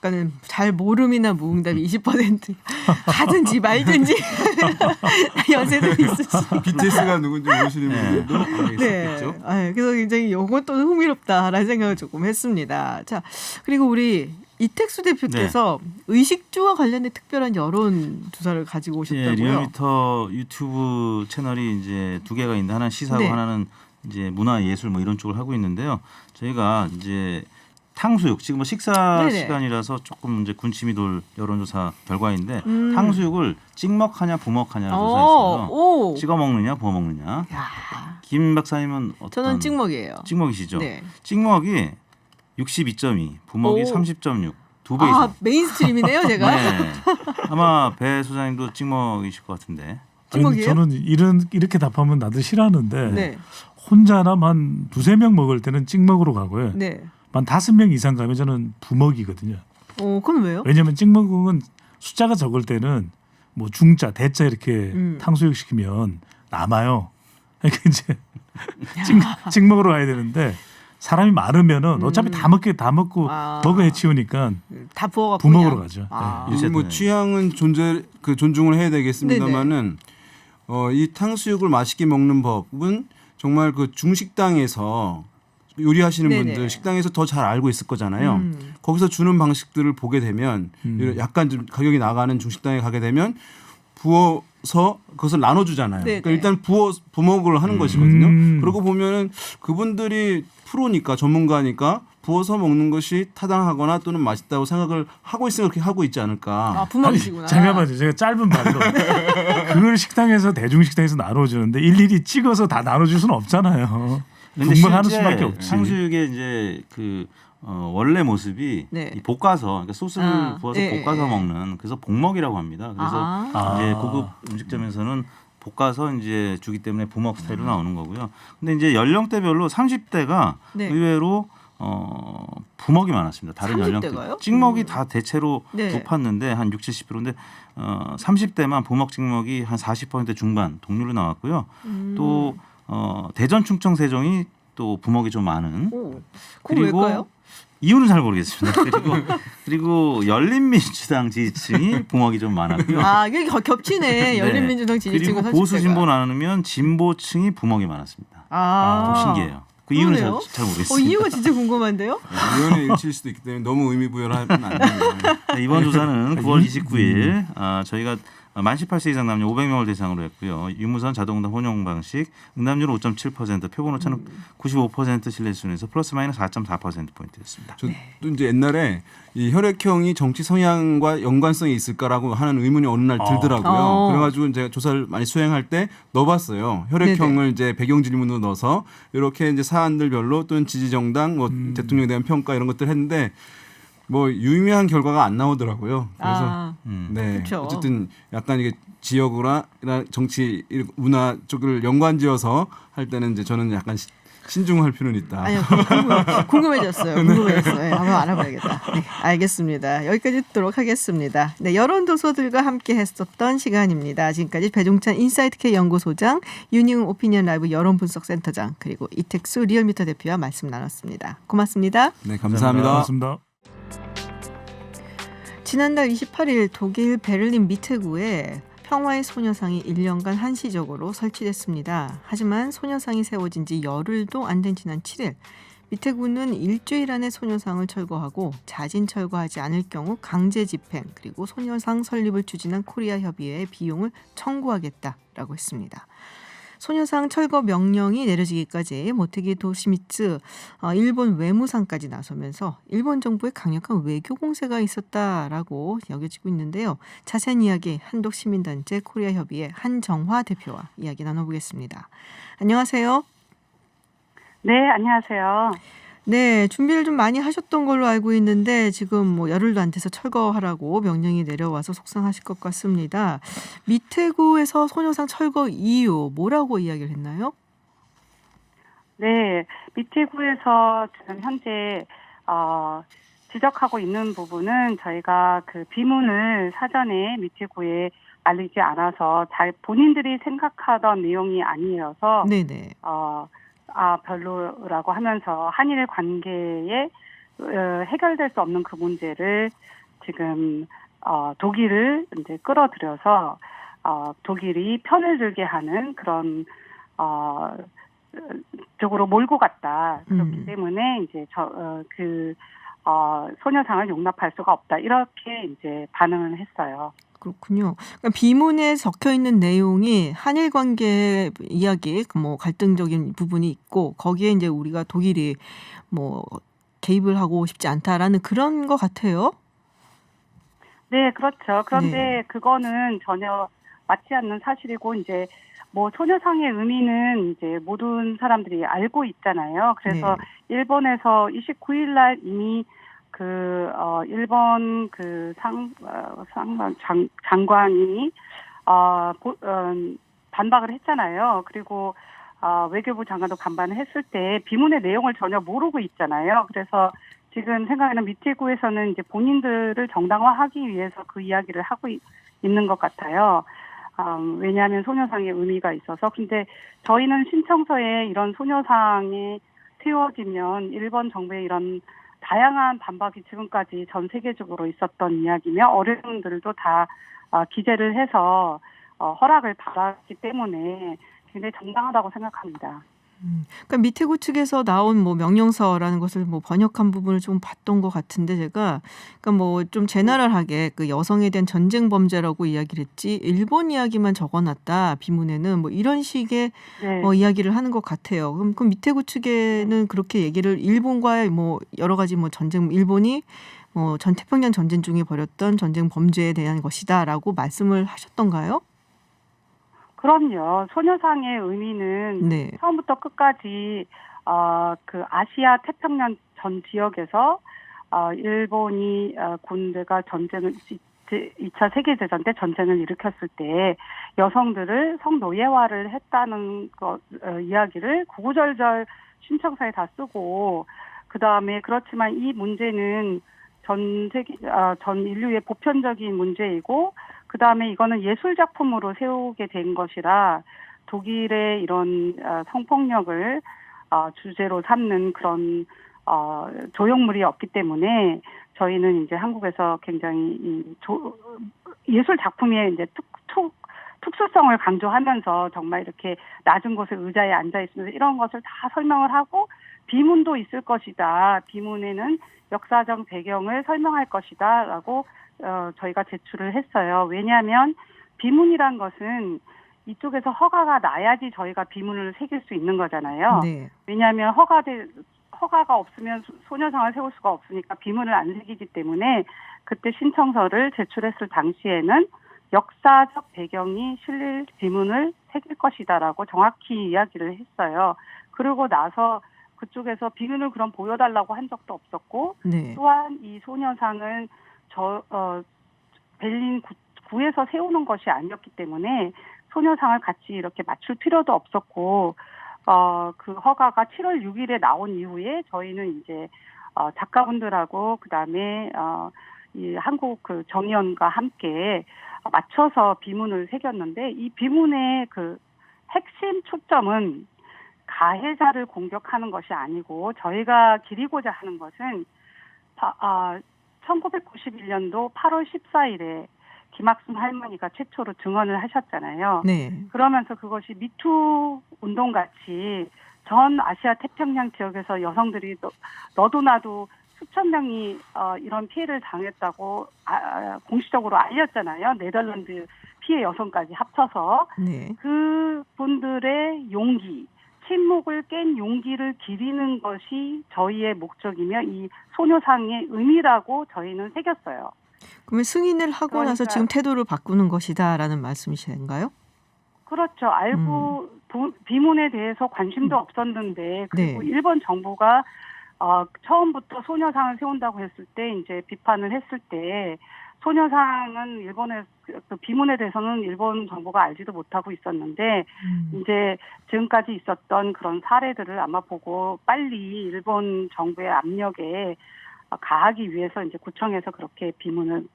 Speaker 1: 그러니까는 잘 모름이나 무응답이 20% 하든지 말든지 연세들이 있으시죠.
Speaker 4: BTS가 누군지 모르시는 분들도
Speaker 1: 네.
Speaker 4: 있었겠죠.
Speaker 1: 그래서 굉장히 이것도 흥미롭다라는 생각을 조금 했습니다. 자, 그리고 우리 이택수 대표께서 의식주와 관련된 특별한 여론 조사를 가지고 오셨다고요.
Speaker 2: 예, 리얼미터 유튜브 채널이 이제 두 개가 있는데 하나는 시사고
Speaker 1: 네.
Speaker 2: 하나는 이제 문화 예술 뭐 이런 쪽을 하고 있는데요. 저희가 이제 탕수육 지금 뭐 식사
Speaker 1: 네네.
Speaker 2: 시간이라서 조금 이제 군침이 돌 여론조사 결과인데 탕수육을 찍먹하냐 부먹하냐를 조사했어요.
Speaker 1: 오.
Speaker 2: 찍어 먹느냐 부어 먹느냐.
Speaker 1: 야,
Speaker 2: 김 박사님은 어떤
Speaker 1: 저는 찍먹이에요.
Speaker 2: 찍먹이시죠?
Speaker 1: 네.
Speaker 2: 찍먹이 62.2, 부먹이
Speaker 1: 오.
Speaker 2: 30.6, 두 배 이상.
Speaker 1: 메인스트림이네요, 제가.
Speaker 2: 네. 아마 배 소장님도 찍먹이실 것 같은데.
Speaker 3: 아니,
Speaker 1: 찍먹이에요?
Speaker 3: 저는 이렇게 답하면 나도 싫어하는데
Speaker 1: 네.
Speaker 3: 혼자나 한 두세 명 먹을 때는 찍먹으로 가고요.
Speaker 1: 네.
Speaker 3: 한 5명 이상 가면 저는 부먹이거든요.
Speaker 1: 그럼 왜요?
Speaker 3: 왜냐하면 찍먹은 숫자가 적을 때는 뭐 중자, 대자 이렇게 탕수육 시키면 남아요. 그러니까 이제 찍먹으로 가야 되는데 사람이 많으면은 어차피 다 먹고 먹어 해치우니까
Speaker 1: 다 부어갖고
Speaker 3: 부먹으로
Speaker 1: 그냥.
Speaker 3: 가죠.
Speaker 1: 아.
Speaker 3: 네.
Speaker 4: 이제 뭐 취향은 존중을 해야 되겠습니다만은 이 탕수육을 맛있게 먹는 법은 정말 그 중식당에서 요리하시는
Speaker 1: 네네.
Speaker 4: 분들 식당에서 더 잘 알고 있을 거잖아요. 거기서 주는 방식들을 보게 되면 약간 좀 가격이 나가는 중식당에 가게 되면 부어서 그것을 나눠주잖아요.
Speaker 1: 네네.
Speaker 4: 그러니까 일단 부먹을 하는 것이거든요. 그러고 보면은 그분들이 프로니까 전문가니까 부어서 먹는 것이 타당하거나 또는 맛있다고 생각을 하고 있으면 그렇게 하고 있지 않을까.
Speaker 1: 부먹이시구나.
Speaker 3: 잠깐만요. 제가 짧은 말로 그걸 식당에서 대중식당에서 나눠주는데 일일이 찍어서 다 나눠줄 수는 없잖아요.
Speaker 2: 근데
Speaker 3: 분명하는
Speaker 2: 실제
Speaker 3: 수밖에 없지.
Speaker 2: 탕수육의 이제 그 원래 모습이
Speaker 1: 네.
Speaker 2: 이 볶아서 그러니까 소스를 부어서
Speaker 1: 네.
Speaker 2: 볶아서 먹는 그래서 복먹이라고 합니다. 그래서 이제 고급 음식점에서는 볶아서 이제 주기 때문에 부먹 스타일로 나오는 거고요. 근데 이제 연령대별로 30대가
Speaker 1: 네.
Speaker 2: 의외로 부먹이 많았습니다. 다른
Speaker 1: 30대가요?
Speaker 2: 연령대. 찍먹이 다 대체로
Speaker 1: 네.
Speaker 2: 높았는데 한 60-70%인데 30대만 부먹 찍먹이 한 40% 중반 동률로 나왔고요. 또 대전, 충청, 세종이 또 부먹이 좀 많은.
Speaker 1: 그리고 왜일까요?
Speaker 2: 이유는 잘 모르겠습니다. 그리고 열린민주당 지지층이 부먹이 좀 많았고요.
Speaker 1: 이게 겹치네. 열린민주당 지지층과
Speaker 2: 그리고 보수
Speaker 1: 30대가.
Speaker 2: 진보 나누면 진보층이 부먹이 많았습니다. 좀 신기해요. 그 이유는
Speaker 1: 그러네요.
Speaker 2: 잘 모르겠습니다.
Speaker 1: 이유가 진짜 궁금한데요.
Speaker 4: 의원의 일치일 수도 있기 때문에 너무 의미 부여를 하면 안 됩니다.
Speaker 2: 네, 이번 조사는 9월 29일 저희가 만 18세 이상 남녀 500명을 대상으로 했고요. 유무선 자동응답 혼용 방식, 응답률은 5.7%, 표본 오차는 95% 신뢰 수준에서 플러스 마이너스 4.4%포인트였습니다.
Speaker 4: 저도 이제 옛날에 이 혈액형이 정치 성향과 연관성이 있을까라고 하는 의문이 어느 날 들더라고요. 그래가지고 제가 조사를 많이 수행할 때 넣어봤어요. 혈액형을 이제 배경 질문으로 넣어서 이렇게 이제 사안들별로 또는 지지 정당, 뭐 대통령에 대한 평가 이런 것들 했는데 뭐 유의미한 결과가 안 나오더라고요. 그래서 네,
Speaker 1: 그쵸.
Speaker 4: 어쨌든 약간 이게 지역이나 정치 문화 쪽을 연관지어서 할 때는 이제 저는 약간 신중할 필요는 있다.
Speaker 1: 아니요, 궁금해졌어요. 네, 한번 알아봐야겠다. 네, 알겠습니다. 여기까지 듣도록 하겠습니다. 네, 여론도서들과 함께 했었던 시간입니다. 지금까지 배종찬 인사이트K 연구소장, 윤희웅 오피니언 라이브 여론분석센터장, 그리고 이택수 리얼미터 대표와 말씀 나눴습니다. 고맙습니다.
Speaker 4: 네, 감사합니다.
Speaker 3: 고맙습니다.
Speaker 1: 지난달 28일 독일 베를린 미테구에 평화의 소녀상이 1년간 한시적으로 설치됐습니다. 하지만 소녀상이 세워진 지 열흘도 안 된 지난 7일 미테구는 일주일 안에 소녀상을 철거하고 자진 철거하지 않을 경우 강제 집행 그리고 소녀상 설립을 추진한 코리아 협의회에 비용을 청구하겠다라고 했습니다. 소녀상 철거 명령이 내려지기까지 모테기 도시미츠 일본 외무상까지 나서면서 일본 정부의 강력한 외교 공세가 있었다라고 여겨지고 있는데요. 자세한 이야기 한독시민단체 코리아협의회 한정화 대표와 이야기 나눠보겠습니다. 안녕하세요.
Speaker 6: 네, 안녕하세요.
Speaker 1: 네, 준비를 좀 많이 하셨던 걸로 알고 있는데 지금 뭐 열흘도 안 돼서 철거하라고 명령이 내려와서 속상하실 것 같습니다. 미테구에서 소녀상 철거 이유 뭐라고 이야기를 했나요?
Speaker 6: 네, 미테구에서 지금 현재 지적하고 있는 부분은 저희가 그 비문을 사전에 미테구에 알리지 않아서 본인들이 생각하던 내용이 아니어서
Speaker 1: 네네.
Speaker 6: 별로라고 하면서 한일 관계에 해결될 수 없는 그 문제를 지금 독일을 이제 끌어들여서 독일이 편을 들게 하는 그런 쪽으로 몰고 갔다. 그렇기 때문에 이제 소녀상을 용납할 수가 없다. 이렇게 이제 반응을 했어요.
Speaker 1: 그렇군요. 그러니까 비문에 적혀 있는 내용이 한일 관계 이야기, 뭐 갈등적인 부분이 있고 거기에 이제 우리가 독일이 뭐 개입을 하고 싶지 않다라는 그런 것 같아요.
Speaker 6: 네, 그렇죠. 그런데
Speaker 1: 네.
Speaker 6: 그거는 전혀 맞지 않는 사실이고 이제 뭐 소녀상의 의미는 이제 모든 사람들이 알고 있잖아요. 그래서 일본에서 29일 날 이미 일본 장관이 반박을 했잖아요. 그리고 외교부 장관도 반박을 했을 때 비문의 내용을 전혀 모르고 있잖아요. 그래서 지금 생각에는 미테구에서는 이제 본인들을 정당화하기 위해서 그 이야기를 하고 있는 것 같아요. 왜냐하면 소녀상의 의미가 있어서. 근데 저희는 신청서에 이런 소녀상이 세워지면 일본 정부의 이런 다양한 반박이 지금까지 전 세계적으로 있었던 이야기며 어른들도 다 기재를 해서 허락을 받았기 때문에 굉장히 정당하다고 생각합니다.
Speaker 1: 그러니까 미테구 측에서 나온 뭐 명령서라는 것을 뭐 번역한 부분을 좀 봤던 것 같은데 제가 그러니까 뭐 좀 제너럴하게 그 여성에 대한 전쟁 범죄라고 이야기를 했지 일본 이야기만 적어놨다 비문에는 뭐 이런 식의 이야기를 하는 것 같아요. 그럼 미테구 측에는 그렇게 얘기를 일본과의 뭐 여러 가지 뭐 전쟁 일본이 뭐 전 태평양 전쟁 중에 벌였던 전쟁 범죄에 대한 것이다라고 말씀을 하셨던가요?
Speaker 6: 그럼요. 소녀상의 의미는 처음부터 끝까지 그 아시아 태평양 전 지역에서 일본이 군대가 전쟁을 2차 세계대전 때 전쟁을 일으켰을 때 여성들을 성노예화를 했다는 이야기를 구구절절 신청서에 다 쓰고 그다음에 그렇지만 이 문제는 전 인류의 보편적인 문제이고 그다음에 이거는 예술 작품으로 세우게 된 것이라 독일의 이런 성폭력을 주제로 삼는 그런 조형물이 없기 때문에 저희는 이제 한국에서 굉장히 예술 작품에 이제 특수성을 강조하면서 정말 이렇게 낮은 곳에 의자에 앉아 있으면서 이런 것을 다 설명을 하고 비문도 있을 것이다. 비문에는 역사적 배경을 설명할 것이다라고 저희가 제출을 했어요. 왜냐하면 비문이란 것은 이쪽에서 허가가 나야지 저희가 비문을 새길 수 있는 거잖아요.
Speaker 1: 네.
Speaker 6: 왜냐하면 허가가 없으면 소녀상을 세울 수가 없으니까 비문을 안 새기기 때문에 그때 신청서를 제출했을 당시에는 역사적 배경이 실릴 비문을 새길 것이다라고 정확히 이야기를 했어요. 그러고 나서 그쪽에서 비문을 그럼 보여달라고 한 적도 없었고
Speaker 1: 네.
Speaker 6: 또한 이 소녀상은 벨린 구에서 세우는 것이 아니었기 때문에 소녀상을 같이 이렇게 맞출 필요도 없었고 그 허가가 7월 6일에 나온 이후에 저희는 이제 작가분들하고 그다음에 이 한국 그 정의원과 함께 맞춰서 비문을 새겼는데 이 비문의 그 핵심 초점은 가해자를 공격하는 것이 아니고 저희가 기리고자 하는 것은 1991년도 8월 14일에 김학순 할머니가 최초로 증언을 하셨잖아요.
Speaker 1: 네.
Speaker 6: 그러면서 그것이 미투 운동같이 전 아시아 태평양 지역에서 여성들이 너도 나도 수천 명이 이런 피해를 당했다고 공식적으로 알렸잖아요. 네덜란드 피해 여성까지 합쳐서.
Speaker 1: 네.
Speaker 6: 그분들의 용기, 침묵을 깬 용기를 기리는 것이 저희의 목적이며 이 소녀상의 의미라고 저희는 새겼어요.
Speaker 1: 그러면 승인을 하고 나서
Speaker 6: 그러니까-
Speaker 1: 지금 태도를 바꾸는 것이다라는 말씀이신가요?
Speaker 6: 그렇죠. 알고 비문에 대해서 관심도 없었는데 그리고
Speaker 1: 네.
Speaker 6: 일본 정부가 처음부터 소녀상을 세운다고 했을 때 이제 비판을 했을 때 소녀상은 일본의 그 비문에 대해서는 일본 정부가 알지도 못하고 있었는데 이제 지금까지 있었던 그런 사례들을 아마 보고 빨리 일본 정부의 압력에 가하기 위해서 이제 구청에서 그렇게 비문을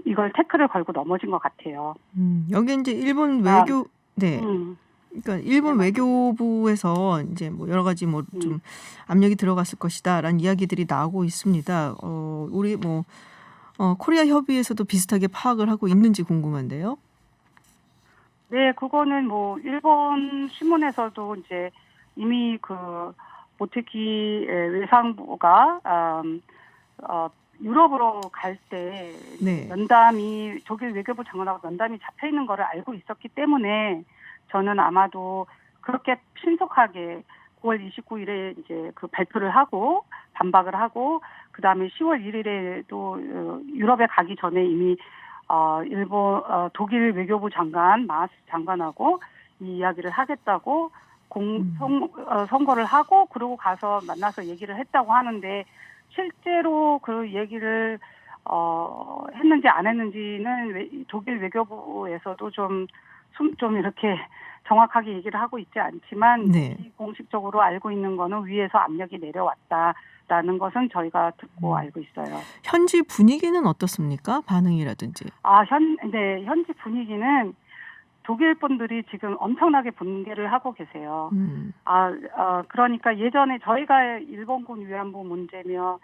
Speaker 6: 이걸 태클을 걸고 넘어진 것 같아요.
Speaker 1: 여기 이제 일본 외교 네.
Speaker 6: 음.
Speaker 1: 그러니까 일본 외교부에서 이제 뭐 여러 가지 뭐 좀 압력이 들어갔을 것이다라는 이야기들이 나오고 있습니다. 우리 뭐 코리아 협의회에서도 비슷하게 파악을 하고 있는지 궁금한데요.
Speaker 6: 네, 그거는 뭐 일본 신문에서도 이제 이미 그 모테기 외상부가 유럽으로 갈 때
Speaker 1: 네.
Speaker 6: 면담이 독일 외교부 장관하고 면담이 잡혀 있는 거를 알고 있었기 때문에 저는 아마도 그렇게 신속하게 9월 29일에 이제 그 발표를 하고 반박을 하고 그다음에 10월 1일에도 유럽에 가기 전에 이미 독일 외교부 장관 마스 장관하고 이 이야기를 하겠다고 선거를 하고 그러고 가서 만나서 얘기를 했다고 하는데 실제로 그 얘기를 했는지 안 했는지는 독일 외교부에서도 좀 이렇게 정확하게 얘기를 하고 있지 않지만
Speaker 1: 네.
Speaker 6: 공식적으로 알고 있는 거는 위에서 압력이 내려왔다라는 것은 저희가 듣고 알고 있어요.
Speaker 1: 현지 분위기는 어떻습니까? 반응이라든지.
Speaker 6: 현지 분위기는 독일 분들이 지금 엄청나게 분개를 하고 계세요. 그러니까 예전에 저희가 일본군 위안부 문제며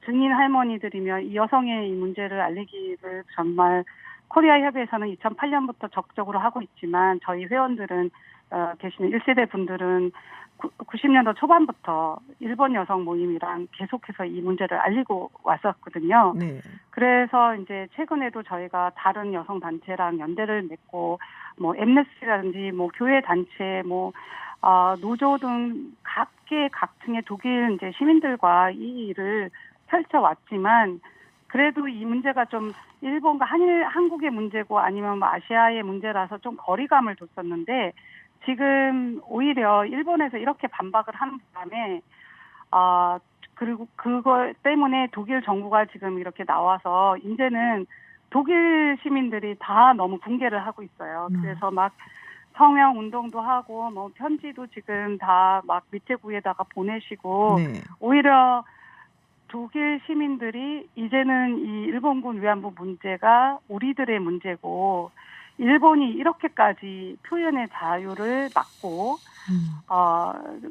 Speaker 6: 증인 할머니들이며 이 여성의 이 문제를 알리기를 정말 코리아 협의회에서는 2008년부터 적극적으로 하고 있지만 저희 회원들은 계시는 1세대 분들은 90년도 초반부터 일본 여성 모임이랑 계속해서 이 문제를 알리고 왔었거든요.
Speaker 1: 네.
Speaker 6: 그래서 이제 최근에도 저희가 다른 여성 단체랑 연대를 맺고 뭐 엠네스티라든지 뭐 교회 단체 뭐 노조 등 각계각층의 독일 이제 시민들과 이 일을 펼쳐왔지만 그래도 이 문제가 좀 일본과 한국의 문제고 아니면 뭐 아시아의 문제라서 좀 거리감을 뒀었는데 지금 오히려 일본에서 이렇게 반박을 하는 바람에 그리고 그거 때문에 독일 정부가 지금 이렇게 나와서 이제는 독일 시민들이 다 너무 붕괴를 하고 있어요. 그래서 막 성명 운동도 하고 뭐 편지도 지금 다 막 밑에 구에다가 보내시고
Speaker 1: 네.
Speaker 6: 오히려 독일 시민들이 이제는 이 일본군 위안부 문제가 우리들의 문제고 일본이 이렇게까지 표현의 자유를 막고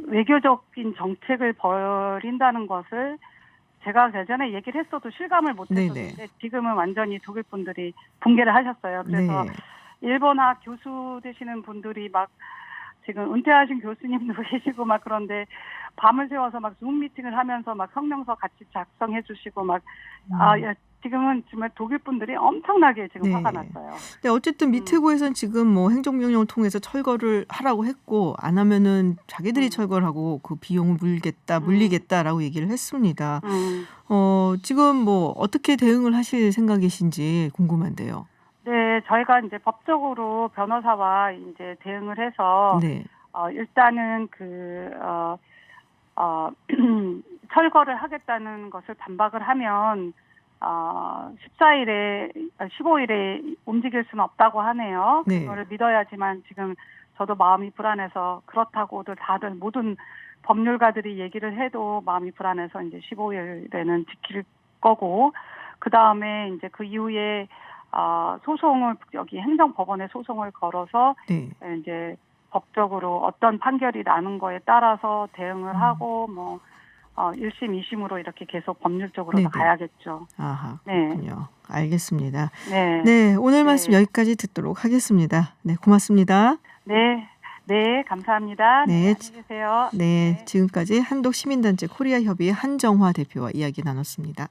Speaker 6: 외교적인 정책을 벌인다는 것을 제가 예전에 얘기를 했어도 실감을 못 했었는데
Speaker 1: 네네.
Speaker 6: 지금은 완전히 독일 분들이 붕괴를 하셨어요. 그래서
Speaker 1: 네.
Speaker 6: 일본학 교수 되시는 분들이 막 지금 은퇴하신 교수님도 계시고 막 그런데 밤을 새워서 막 줌 미팅을 하면서 막 성명서 같이 작성해 주시고 막 지금은 정말 독일 분들이 엄청나게 지금
Speaker 1: 네.
Speaker 6: 화가 났어요.
Speaker 1: 근데 어쨌든 미트고에서는 지금 뭐 행정명령을 통해서 철거를 하라고 했고 안 하면은 자기들이 철거를 하고 그 비용을 물리겠다라고 얘기를 했습니다. 지금 뭐 어떻게 대응을 하실 생각이신지 궁금한데요.
Speaker 6: 네, 저희가 이제 법적으로 변호사와 이제 대응을 해서
Speaker 1: 네.
Speaker 6: 일단은 철거를 하겠다는 것을 반박을 하면 15일에 움직일 수는 없다고 하네요.
Speaker 1: 네.
Speaker 6: 그거를 믿어야지만 지금 저도 마음이 불안해서 그렇다고도 다들 모든 법률가들이 얘기를 해도 마음이 불안해서 이제 15일에는 지킬 거고 그 다음에 이제 그 이후에 소송을 여기 행정법원에 소송을 걸어서
Speaker 1: 네.
Speaker 6: 이제 법적으로 어떤 판결이 나는 거에 따라서 대응을 하고 뭐 1심, 2심으로 이렇게 계속 법률적으로
Speaker 1: 네네.
Speaker 6: 가야겠죠.
Speaker 1: 아하,
Speaker 6: 네.
Speaker 1: 그렇군요. 알겠습니다.
Speaker 6: 네.
Speaker 1: 네, 오늘 말씀
Speaker 6: 네.
Speaker 1: 여기까지 듣도록 하겠습니다. 네, 고맙습니다.
Speaker 6: 네. 네, 감사합니다.
Speaker 1: 네.
Speaker 6: 네, 안녕히 계세요.
Speaker 1: 네, 지금까지 한독 시민단체 코리아 협의회 한정화 대표와 이야기 나눴습니다.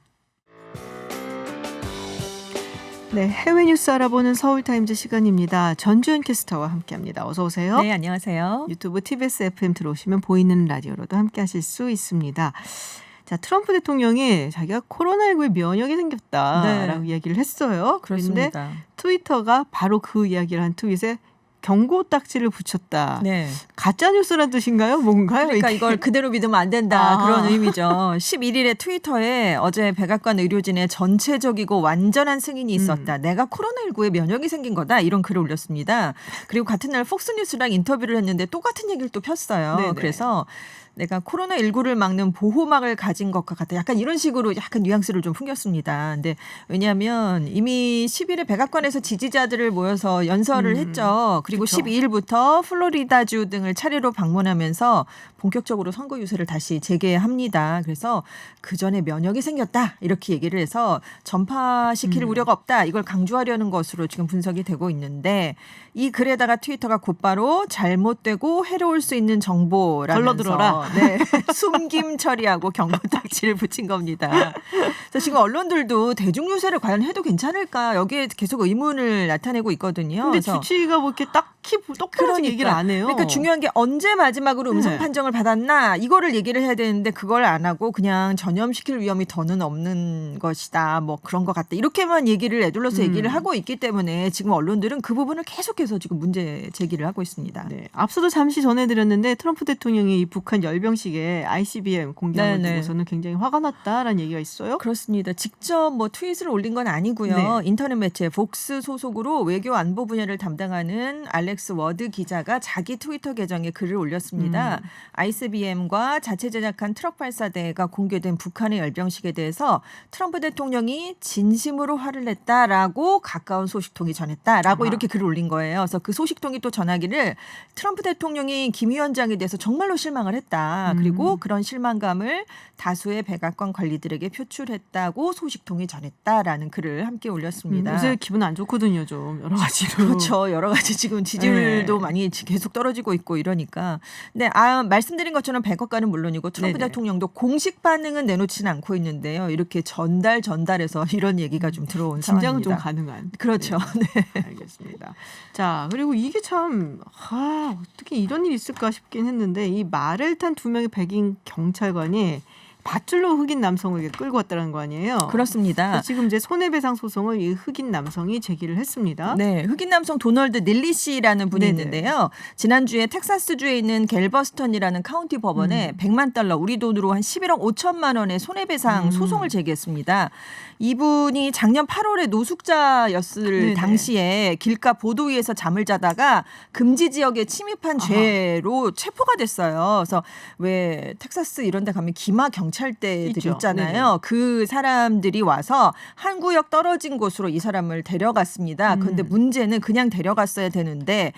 Speaker 1: 네, 해외 뉴스 알아보는 서울타임즈 시간입니다. 전주현 캐스터와 함께합니다. 어서 오세요.
Speaker 7: 네, 안녕하세요.
Speaker 1: 유튜브 TBS FM 들어오시면 보이는 라디오로도 함께하실 수 있습니다. 자, 트럼프 대통령이 자기가 코로나19에 면역이 생겼다라고 이야기를 했어요. 그런데
Speaker 7: 그렇습니다.
Speaker 1: 트위터가 바로 그 이야기를 한 트윗에 경고 딱지를 붙였다.
Speaker 7: 네.
Speaker 1: 가짜 뉴스란 뜻인가요? 뭔가요?
Speaker 7: 그러니까
Speaker 1: 이게?
Speaker 7: 이걸 그대로 믿으면 안 된다.
Speaker 1: 아.
Speaker 7: 그런 의미죠. 11일에 트위터에 어제 백악관 의료진의 전체적이고 완전한 승인이 있었다. 내가 코로나19에 면역이 생긴 거다. 이런 글을 올렸습니다. 그리고 같은 날 폭스뉴스랑 인터뷰를 했는데 똑같은 얘기를 또 폈어요.
Speaker 1: 네네.
Speaker 7: 그래서 내가 코로나19를 막는 보호막을 가진 것과 같다. 약간 이런 식으로 약간 뉘앙스를 좀 풍겼습니다. 근데 왜냐하면 이미 10일에 백악관에서 지지자들을 모여서 연설을 했죠. 그리고
Speaker 1: 그쵸.
Speaker 7: 12일부터 플로리다주 등을 차례로 방문하면서 본격적으로 선거 유세를 다시 재개합니다. 그래서 그 전에 면역이 생겼다. 이렇게 얘기를 해서 전파시킬 우려가 없다. 이걸 강조하려는 것으로 지금 분석이 되고 있는데 이 글에다가 트위터가 곧바로 잘못되고 해로울 수 있는 정보라면서
Speaker 1: 걸러들어라.
Speaker 7: 네, 숨김 처리하고 경고 딱지를 붙인 겁니다. 그래서 지금 언론들도 대중 유세를 과연 해도 괜찮을까 여기에 계속 의문을 나타내고 있거든요.
Speaker 1: 근데
Speaker 7: 그래서
Speaker 1: 주치의가 뭐 이렇게 딱히 똑부러진 얘기를 안 해요.
Speaker 7: 그러니까 중요한 게 언제 마지막으로 음성
Speaker 1: 네.
Speaker 7: 판정을 받았나 이거를 얘기를 해야 되는데 그걸 안 하고 그냥 전염시킬 위험이 더는 없는 것이다. 뭐 그런 것 같다. 이렇게만 얘기를 애둘러서 얘기를 하고 있기 때문에 지금 언론들은 그 부분을 계속해서 지금 문제 제기를 하고 있습니다.
Speaker 1: 네, 앞서도 잠시 전해드렸는데 트럼프 대통령이 이 북한 열병식에 ICBM 공격을
Speaker 7: 네네.
Speaker 1: 두고서는 굉장히 화가 났다라는 얘기가 있어요.
Speaker 7: 그렇습니다. 직접 뭐 트윗을 올린 건 아니고요.
Speaker 1: 네.
Speaker 7: 인터넷 매체 폭스 소속으로 외교 안보 분야를 담당하는 알렉스 워드 기자가 자기 트위터 계정에 글을 올렸습니다. ICBM과 자체 제작한 트럭 발사대가 공개된 북한의 열병식에 대해서 트럼프 대통령이 진심으로 화를 냈다라고 가까운 소식통이 전했다라고
Speaker 1: 아하.
Speaker 7: 이렇게 글을 올린 거예요. 그래서 그 소식통이 또 전하기를 트럼프 대통령이 김 위원장에 대해서 정말로 실망을 했다. 그리고 그런 실망감을 다수의 백악관 관리들에게 표출했다고 소식통이 전했다라는 글을 함께 올렸습니다.
Speaker 1: 요새 기분 안 좋거든요, 좀 여러 가지로.
Speaker 7: 그렇죠. 여러 가지 지금 지지율도
Speaker 1: 네.
Speaker 7: 많이 계속 떨어지고 있고 이러니까. 근데 말씀드린 것처럼 백악관은 물론이고 트럼프
Speaker 1: 네네.
Speaker 7: 대통령도 공식 반응은 내놓지는 않고 있는데요. 이렇게 전달해서 이런 얘기가 좀 들어온
Speaker 1: 진작은 좀
Speaker 7: 상황입니다.
Speaker 1: 가능한.
Speaker 7: 그렇죠. 네.
Speaker 1: 알겠습니다. 자, 그리고 이게 참 어떻게 이런 일이 있을까 싶긴 했는데 이 말을 탄 두 명의 백인 경찰관이 밧줄로 흑인 남성을 이렇게 끌고 왔다는 거 아니에요?
Speaker 7: 그렇습니다.
Speaker 1: 그래서 지금 이제 손해배상 소송을 이 흑인 남성이 제기를 했습니다.
Speaker 7: 네, 흑인 남성 도널드 닐리 씨라는 분이
Speaker 1: 네네.
Speaker 7: 있는데요. 지난주에 텍사스주에 있는 갤버스턴이라는 카운티 법원에 $100만, 우리 돈으로 한 11억 5천만 원의 손해배상 소송을 제기했습니다. 이분이 작년 8월에 노숙자였을
Speaker 1: 네네.
Speaker 7: 당시에 길가 보도 위에서 잠을 자다가 금지 지역에 침입한 죄로 체포가 됐어요. 그래서 왜 텍사스 이런 데 가면 기마 경찰 경찰대들이
Speaker 1: 있죠.
Speaker 7: 있잖아요. 그 사람들이 와서 한 구역 떨어진 곳으로 이 사람을 데려갔습니다. 그런데 문제는 그냥 데려갔어야 되는데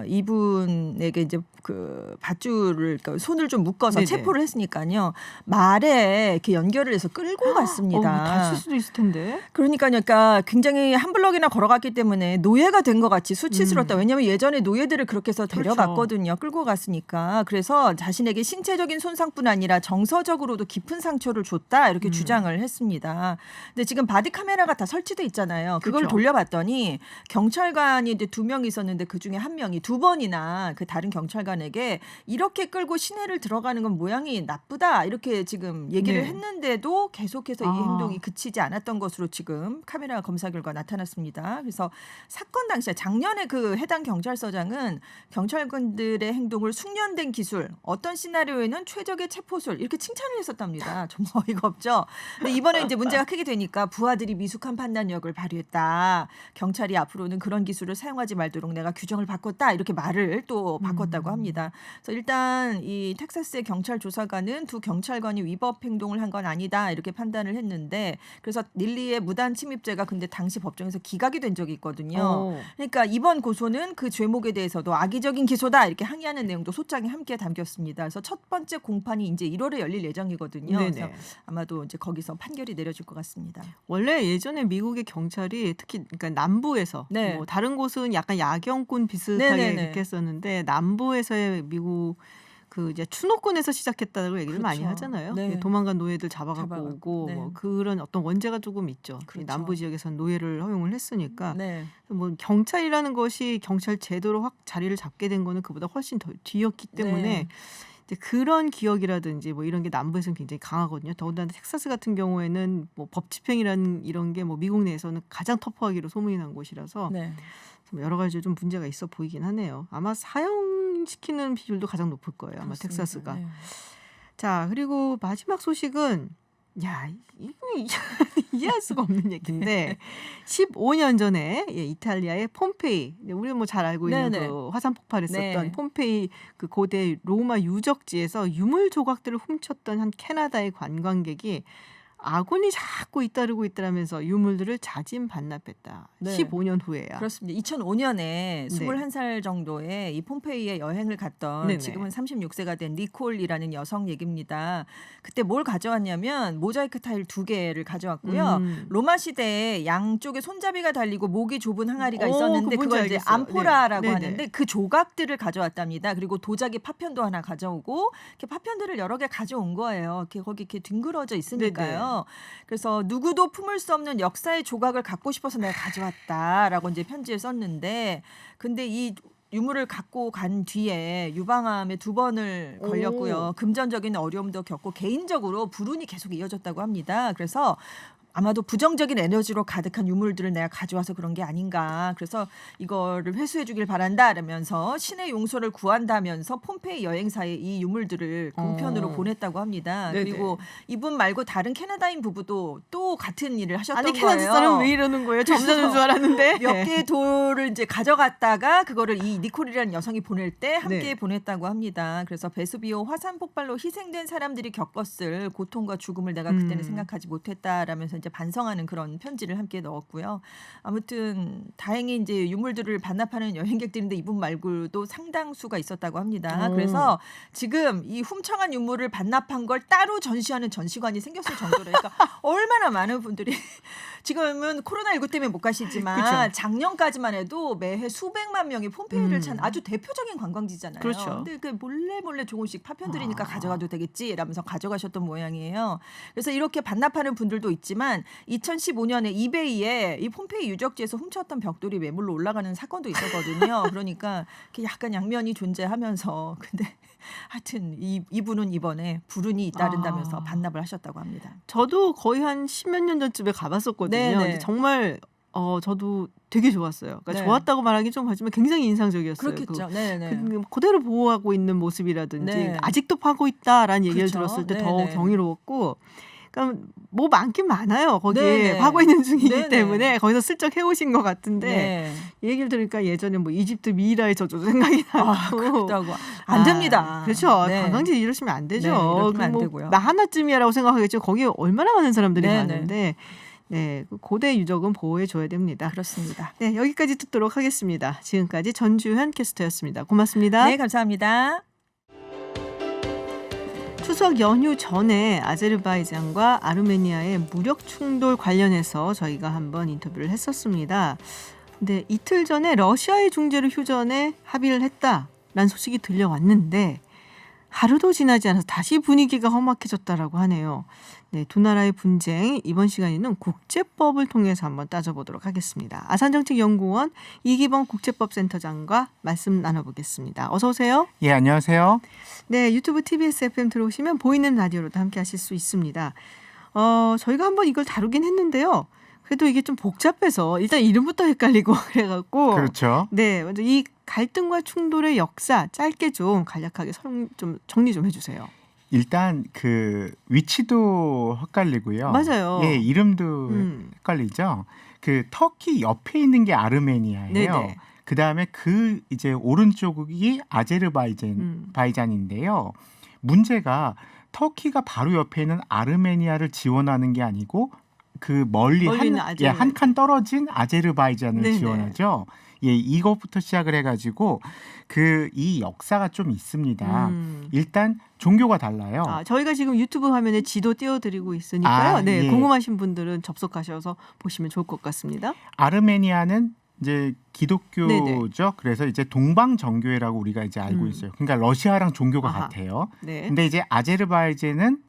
Speaker 7: 이분에게 이제 그 밧줄을 그러니까 손을 좀 묶어서
Speaker 1: 네네.
Speaker 7: 체포를 했으니까요. 말에 이렇게 연결을 해서 끌고 갔습니다.
Speaker 1: 다칠 수도 있을 텐데.
Speaker 7: 그러니까 굉장히 한 블럭이나 걸어갔기 때문에 노예가 된 것 같이 수치스럽다. 왜냐하면 예전에 노예들을 그렇게 해서 데려갔거든요. 끌고 갔으니까. 그래서 자신에게 신체적인 손상뿐 아니라 정서적으로도 깊은 상처를 줬다 이렇게 주장을 했습니다. 근데 지금 바디 카메라가 다 설치돼 있잖아요. 그걸
Speaker 1: 그렇죠.
Speaker 7: 돌려봤더니 경찰관이 이제 2명이 있었는데 그 중에 한 명이 2번이나 그 다른 경찰관에게 이렇게 끌고 시내를 들어가는 건 모양이 나쁘다 이렇게 지금 얘기를
Speaker 1: 네.
Speaker 7: 했는데도 계속해서 이
Speaker 1: 아.
Speaker 7: 행동이 그치지 않았던 것으로 지금 카메라 검사 결과 나타났습니다. 그래서 사건 당시에 작년에 그 해당 경찰서장은 경찰관들의 행동을 숙련된 기술, 어떤 시나리오에는 최적의 체포술 이렇게 칭찬을 했었답니다. 좀 어이가 없죠. 근데 이번에 이제 문제가 크게 되니까 부하들이 미숙한 판단력을 발휘했다. 경찰이 앞으로는 그런 기술을 사용하지 말도록 내가 규정을 바꿨다. 이렇게 말을 또 바꿨다고 합니다. 그래서 일단 이 텍사스의 경찰 조사관은 두 경찰관이 위법 행동을 한 건 아니다. 이렇게 판단을 했는데 그래서 릴리의 무단 침입죄가 근데 당시 법정에서 기각이 된 적이 있거든요. 그러니까 이번 고소는 그 죄목에 대해서도 악의적인 기소다 이렇게 항의하는 내용도 소장에 함께 담겼습니다. 그래서 첫 번째 공판이 이제 1월에 열릴 예정이거든요.
Speaker 1: 네네.
Speaker 7: 그래서 아마도 이제 거기서 판결이 내려질 것 같습니다.
Speaker 1: 원래 예전에 미국의 경찰이 특히 그러니까 남부에서
Speaker 7: 네.
Speaker 1: 뭐 다른 곳은 약간 야경꾼 비슷하게
Speaker 7: 네네네.
Speaker 1: 그렇게 했었는데 남부에서의 미국 그 이제 추노권에서 시작했다고 얘기를 많이
Speaker 7: 그렇죠.
Speaker 1: 하잖아요.
Speaker 7: 네.
Speaker 1: 도망간 노예들 잡아갖고
Speaker 7: 잡아갖고,
Speaker 1: 오고
Speaker 7: 네.
Speaker 1: 뭐 그런 어떤 원죄가 조금 있죠. 이
Speaker 7: 그렇죠.
Speaker 1: 남부 지역에서는 노예를 허용을 했으니까
Speaker 7: 네.
Speaker 1: 뭐 경찰이라는 것이 경찰 제도로 확 자리를 잡게 된 거는 그보다 훨씬 더 뒤였기 때문에
Speaker 7: 네.
Speaker 1: 이제 그런 기억이라든지 뭐 이런 게 남부에서는 굉장히 강하거든요. 더군다나 텍사스 같은 경우에는 뭐 법 집행이라는 이런 게 뭐 미국 내에서는 가장 터프하기로 소문이 난 곳이라서
Speaker 7: 네.
Speaker 1: 여러 가지 좀 문제가 있어 보이긴 하네요. 아마 사형시키는 비율도 가장 높을 거예요. 아마
Speaker 7: 그렇습니다.
Speaker 1: 텍사스가.
Speaker 7: 네.
Speaker 1: 자, 그리고 마지막 소식은 야, 이거 이해할 수가 없는 얘기인데 15년 전에 이탈리아의 폼페이, 우리가 뭐 잘 알고 있는
Speaker 7: 네네.
Speaker 1: 그 화산 폭발했었던
Speaker 7: 네.
Speaker 1: 폼페이 그 고대 로마 유적지에서 유물 조각들을 훔쳤던 한 캐나다의 관광객이 아군이 자꾸 잇따르고 있다면서 유물들을 자진 반납했다.
Speaker 7: 네.
Speaker 1: 15년 후에야.
Speaker 7: 그렇습니다. 2005년에 21살 정도의 이 폼페이에 여행을 갔던
Speaker 1: 네네.
Speaker 7: 지금은 36세가 된 니콜이라는 여성 얘기입니다. 그때 뭘 가져왔냐면 모자이크 타일 2개를 가져왔고요. 로마 시대에 양쪽에 손잡이가 달리고 목이 좁은 항아리가
Speaker 1: 오,
Speaker 7: 있었는데
Speaker 1: 그 뭔지
Speaker 7: 그걸 이제
Speaker 1: 알겠어요.
Speaker 7: 암포라라고
Speaker 1: 네. 네네.
Speaker 7: 하는데 그 조각들을 가져왔답니다. 그리고 도자기 파편도 하나 가져오고 이렇게 파편들을 여러 개 가져온 거예요. 이렇게 거기 이렇게 뒹굴어져 있으니까요. 그래서 누구도 품을 수 없는 역사의 조각을 갖고 싶어서 내가 가져왔다라고 이제 편지에 썼는데 근데 이 유물을 갖고 간 뒤에 유방암에 2번을 걸렸고요. 금전적인 어려움도 겪고 개인적으로 불운이 계속 이어졌다고 합니다. 그래서 아마도 부정적인 에너지로 가득한 유물들을 내가 가져와서 그런 게 아닌가. 그래서 이거를 회수해 주길 바란다라면서 신의 용서를 구한다면서 폼페이 여행사에 이 유물들을 공편으로 보냈다고 합니다.
Speaker 1: 네네.
Speaker 7: 그리고 이분 말고 다른 캐나다인 부부도 또 같은 일을 하셨던
Speaker 1: 아니
Speaker 7: 거예요.
Speaker 1: 캐나다 사람은 왜 이러는 거예요? 점잖은 줄 알았는데.
Speaker 7: 몇 개의 돌을 이제 가져갔다가 그거를 이 니콜이라는 여성이 보낼 때 함께
Speaker 1: 네.
Speaker 7: 보냈다고 합니다. 그래서 베수비오 화산 폭발로 희생된 사람들이 겪었을 고통과 죽음을 내가 그때는 생각하지 못했다라면서 이제 반성하는 그런 편지를 함께 넣었고요. 아무튼 다행히 이제 유물들을 반납하는 여행객들인데 이분 말고도 상당수가 있었다고 합니다. 그래서 지금 이 훔쳐간 유물을 반납한 걸 따로 전시하는 전시관이 생겼을 정도로 그러니까 얼마나 많은 분들이 지금은 코로나19 때문에 못 가시지만
Speaker 1: 그쵸.
Speaker 7: 작년까지만 해도 매해 수백만 명이 폼페이를 찾는 아주 대표적인 관광지잖아요.
Speaker 1: 그렇죠.
Speaker 7: 근데 그 몰래 조금씩 파편들이니까 가져가도 되겠지 라면서 가져가셨던 모양이에요. 그래서 이렇게 반납하는 분들도 있지만 2015년에 이베이에 이 폼페이 유적지에서 훔쳤던 벽돌이 매물로 올라가는 사건도 있었거든요. 그러니까 이렇게 약간 양면이 존재하면서 근데 하여튼 이분은 이번에 불운이 잇따른다면서 반납을 하셨다고 합니다.
Speaker 1: 저도 거의 한 10몇 년 전쯤에 가봤었거든요.
Speaker 7: 네네.
Speaker 1: 근데 정말 저도 되게 좋았어요. 그러니까
Speaker 7: 네.
Speaker 1: 좋았다고 말하기 좀 하지만 굉장히 인상적이었어요.
Speaker 7: 그렇겠죠. 네네.
Speaker 1: 그대로 보호하고 있는 모습이라든지
Speaker 7: 네.
Speaker 1: 아직도 파고 있다라는 얘기를
Speaker 7: 그렇죠.
Speaker 1: 들었을 때 더
Speaker 7: 네네.
Speaker 1: 경이로웠고 그러니까 뭐 많긴 많아요. 거기에
Speaker 7: 네네.
Speaker 1: 하고 있는 중이기
Speaker 7: 네네.
Speaker 1: 때문에 거기서 슬쩍 해오신 것 같은데
Speaker 7: 네.
Speaker 1: 이 얘기를 들으니까 예전에 뭐 이집트 미이라의 저도 생각이 나고.
Speaker 7: 그렇다고 안 됩니다.
Speaker 1: 그렇죠.
Speaker 7: 네.
Speaker 1: 관광지 이러시면 안 되죠.
Speaker 7: 네, 이러시면
Speaker 1: 그
Speaker 7: 안
Speaker 1: 뭐
Speaker 7: 되고요.
Speaker 1: 나 하나쯤이라고 생각하겠죠. 거기에 얼마나 많은 사람들이
Speaker 7: 네네.
Speaker 1: 가는데 네, 그 고대 유적은 보호해 줘야 됩니다.
Speaker 7: 그렇습니다.
Speaker 1: 네, 여기까지 듣도록 하겠습니다. 지금까지 전주현 캐스터였습니다. 고맙습니다.
Speaker 7: 네, 감사합니다.
Speaker 1: 추석 연휴 전에 아제르바이잔과 아르메니아의 무력 충돌 관련해서 저희가 한번 인터뷰를 했었습니다. 근데 이틀 전에 러시아의 중재로 휴전에 합의를 했다라는 소식이 들려왔는데 하루도 지나지 않아서 다시 분위기가 험악해졌다라고 하네요. 네, 두 나라의 분쟁 이번 시간에는 국제법을 통해서 한번 따져보도록 하겠습니다. 아산정책연구원 이기범 국제법센터장과 말씀 나눠보겠습니다. 어서 오세요.
Speaker 8: 예, 안녕하세요.
Speaker 1: 네, 유튜브 TBS FM 들어오시면 보이는 라디오로도 함께 하실 수 있습니다. 저희가 한번 이걸 다루긴 했는데요. 그래도 이게 좀 복잡해서 일단 이름부터 헷갈리고 그래갖고
Speaker 8: 그렇죠.
Speaker 1: 네, 먼저 이 갈등과 충돌의 역사 짧게 좀 간략하게 좀 정리 좀 해주세요.
Speaker 8: 일단 그 위치도 헷갈리고요.
Speaker 1: 맞아요.
Speaker 8: 예, 이름도 헷갈리죠. 그 터키 옆에 있는 게 아르메니아예요.
Speaker 1: 네네.
Speaker 8: 그 다음에 그 이제 오른쪽이 아제르바이잔인데요. 문제가 터키가 바로 옆에 있는 아르메니아를 지원하는 게 아니고 그 멀리
Speaker 1: 있는
Speaker 8: 한 칸 떨어진 아제르바이잔을
Speaker 1: 네네.
Speaker 8: 지원하죠. 예, 이것부터 시작을 해가지고 그 이 역사가 좀 있습니다. 일단 종교가 달라요.
Speaker 1: 저희가 지금 유튜브 화면에 지도 띄워드리고 있으니까요. 네,
Speaker 8: 예.
Speaker 1: 궁금하신 분들은 접속하셔서 보시면 좋을 것 같습니다.
Speaker 8: 아르메니아는 이제 기독교죠.
Speaker 1: 네네.
Speaker 8: 그래서 이제 동방정교회라고 우리가 이제 알고 있어요. 그러니까 러시아랑 종교가
Speaker 1: 아하.
Speaker 8: 같아요.
Speaker 1: 네.
Speaker 8: 근데 이제 아제르바이잔은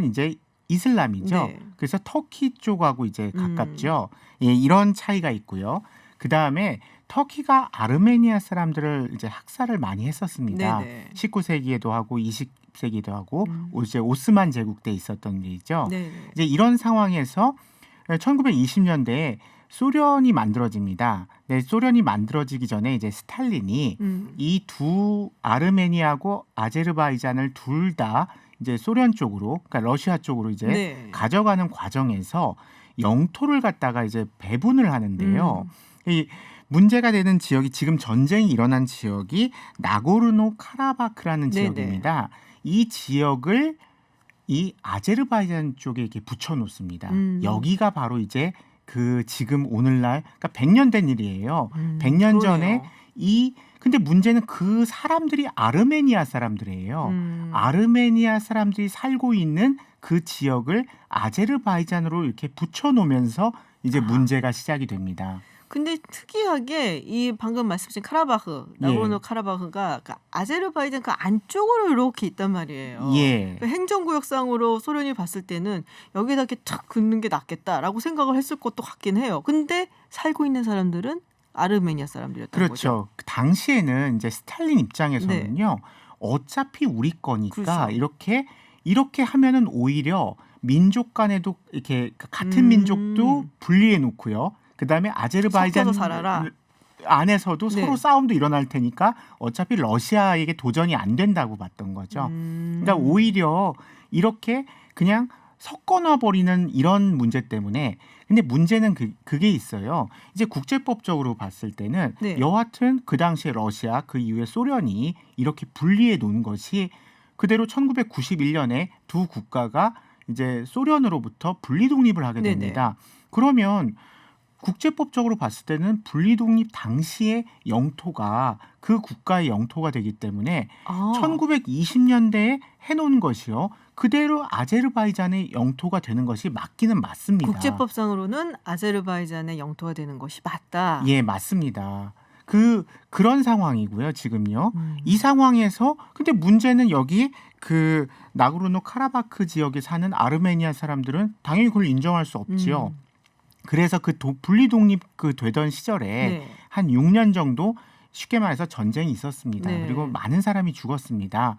Speaker 8: 이제 이슬람이죠.
Speaker 1: 네.
Speaker 8: 그래서 터키 쪽하고 이제 가깝죠. 예, 이런 차이가 있고요. 그 다음에 터키가 아르메니아 사람들을 이제 학살을 많이 했었습니다.
Speaker 1: 네네.
Speaker 8: 19세기에도 하고 20세기에도 하고 이제 오스만 제국 때 있었던 일이죠.
Speaker 1: 네.
Speaker 8: 이제 이런 상황에서 1920년대에 소련이 만들어집니다. 네, 소련이 만들어지기 전에 이제 스탈린이 이 두 아르메니아하고 아제르바이잔을 둘 다 이제 소련 쪽으로, 그러니까 러시아 쪽으로 이제
Speaker 1: 네.
Speaker 8: 가져가는 과정에서 영토를 갖다가 이제 배분을 하는데요. 이 문제가 되는 지역이 지금 전쟁이 일어난 지역이 나고르노 카라바크라는
Speaker 1: 네네.
Speaker 8: 지역입니다. 이 지역을 이 아제르바이잔 쪽에 이렇게 붙여놓습니다. 여기가 바로 이제 그 지금 오늘날 그러니까 100년 된 일이에요. 100년 전에 근데 문제는 그 사람들이 아르메니아 사람들이에요. 아르메니아 사람들이 살고 있는 그 지역을 아제르바이잔으로 이렇게 붙여놓으면서 이제 문제가 시작이 됩니다.
Speaker 1: 근데 특이하게 이 방금 말씀하신 카라바흐, 나고르노
Speaker 8: 예.
Speaker 1: 카라바흐가 그 아제르바이잔 그 안쪽으로 이렇게 있단 말이에요.
Speaker 8: 예.
Speaker 1: 그 행정구역상으로 소련이 봤을 때는 여기다 이렇게 탁 긋는 게 낫겠다라고 생각을 했을 것도 같긴 해요. 근데 살고 있는 사람들은 아르메니아 사람들이었던 거죠.
Speaker 8: 그렇죠. 그 당시에는 이제 스탈린 입장에서는요. 어차피 우리 거니까
Speaker 1: 그렇죠.
Speaker 8: 이렇게 하면은 오히려 민족 간에도 이렇게 같은 민족도 분리해 놓고요. 그다음에 아제르바이잔
Speaker 1: 섞여서 살아라.
Speaker 8: 안에서도
Speaker 1: 네.
Speaker 8: 서로 싸움도 일어날 테니까 어차피 러시아에게 도전이 안 된다고 봤던 거죠. 그러니까 오히려 이렇게 그냥 섞어놔 버리는 이런 문제 때문에 근데 문제는 그게 있어요. 이제 국제법적으로 봤을 때는
Speaker 1: 네.
Speaker 8: 여하튼 그 당시에 러시아 그 이후에 소련이 이렇게 분리해 놓은 것이 그대로 1991년에 두 국가가 이제 소련으로부터 분리 독립을 하게
Speaker 1: 네네.
Speaker 8: 됩니다. 그러면 국제법적으로 봤을 때는 분리 독립 당시의 영토가 그 국가의 영토가 되기 때문에 1920년대에 해놓은 것이요. 그대로 아제르바이잔의 영토가 되는 것이 맞기는 맞습니다.
Speaker 1: 국제법상으로는 아제르바이잔의 영토가 되는 것이 맞다.
Speaker 8: 예, 맞습니다. 그런 상황이고요, 지금요. 이 상황에서 근데 문제는 여기 그 나고르노 카라바크 지역에 사는 아르메니아 사람들은 당연히 그걸 인정할 수 없지요. 그래서 그 분리 독립 되던 시절에
Speaker 1: 네.
Speaker 8: 한 6년 정도 쉽게 말해서 전쟁이 있었습니다.
Speaker 1: 네.
Speaker 8: 그리고 많은 사람이 죽었습니다.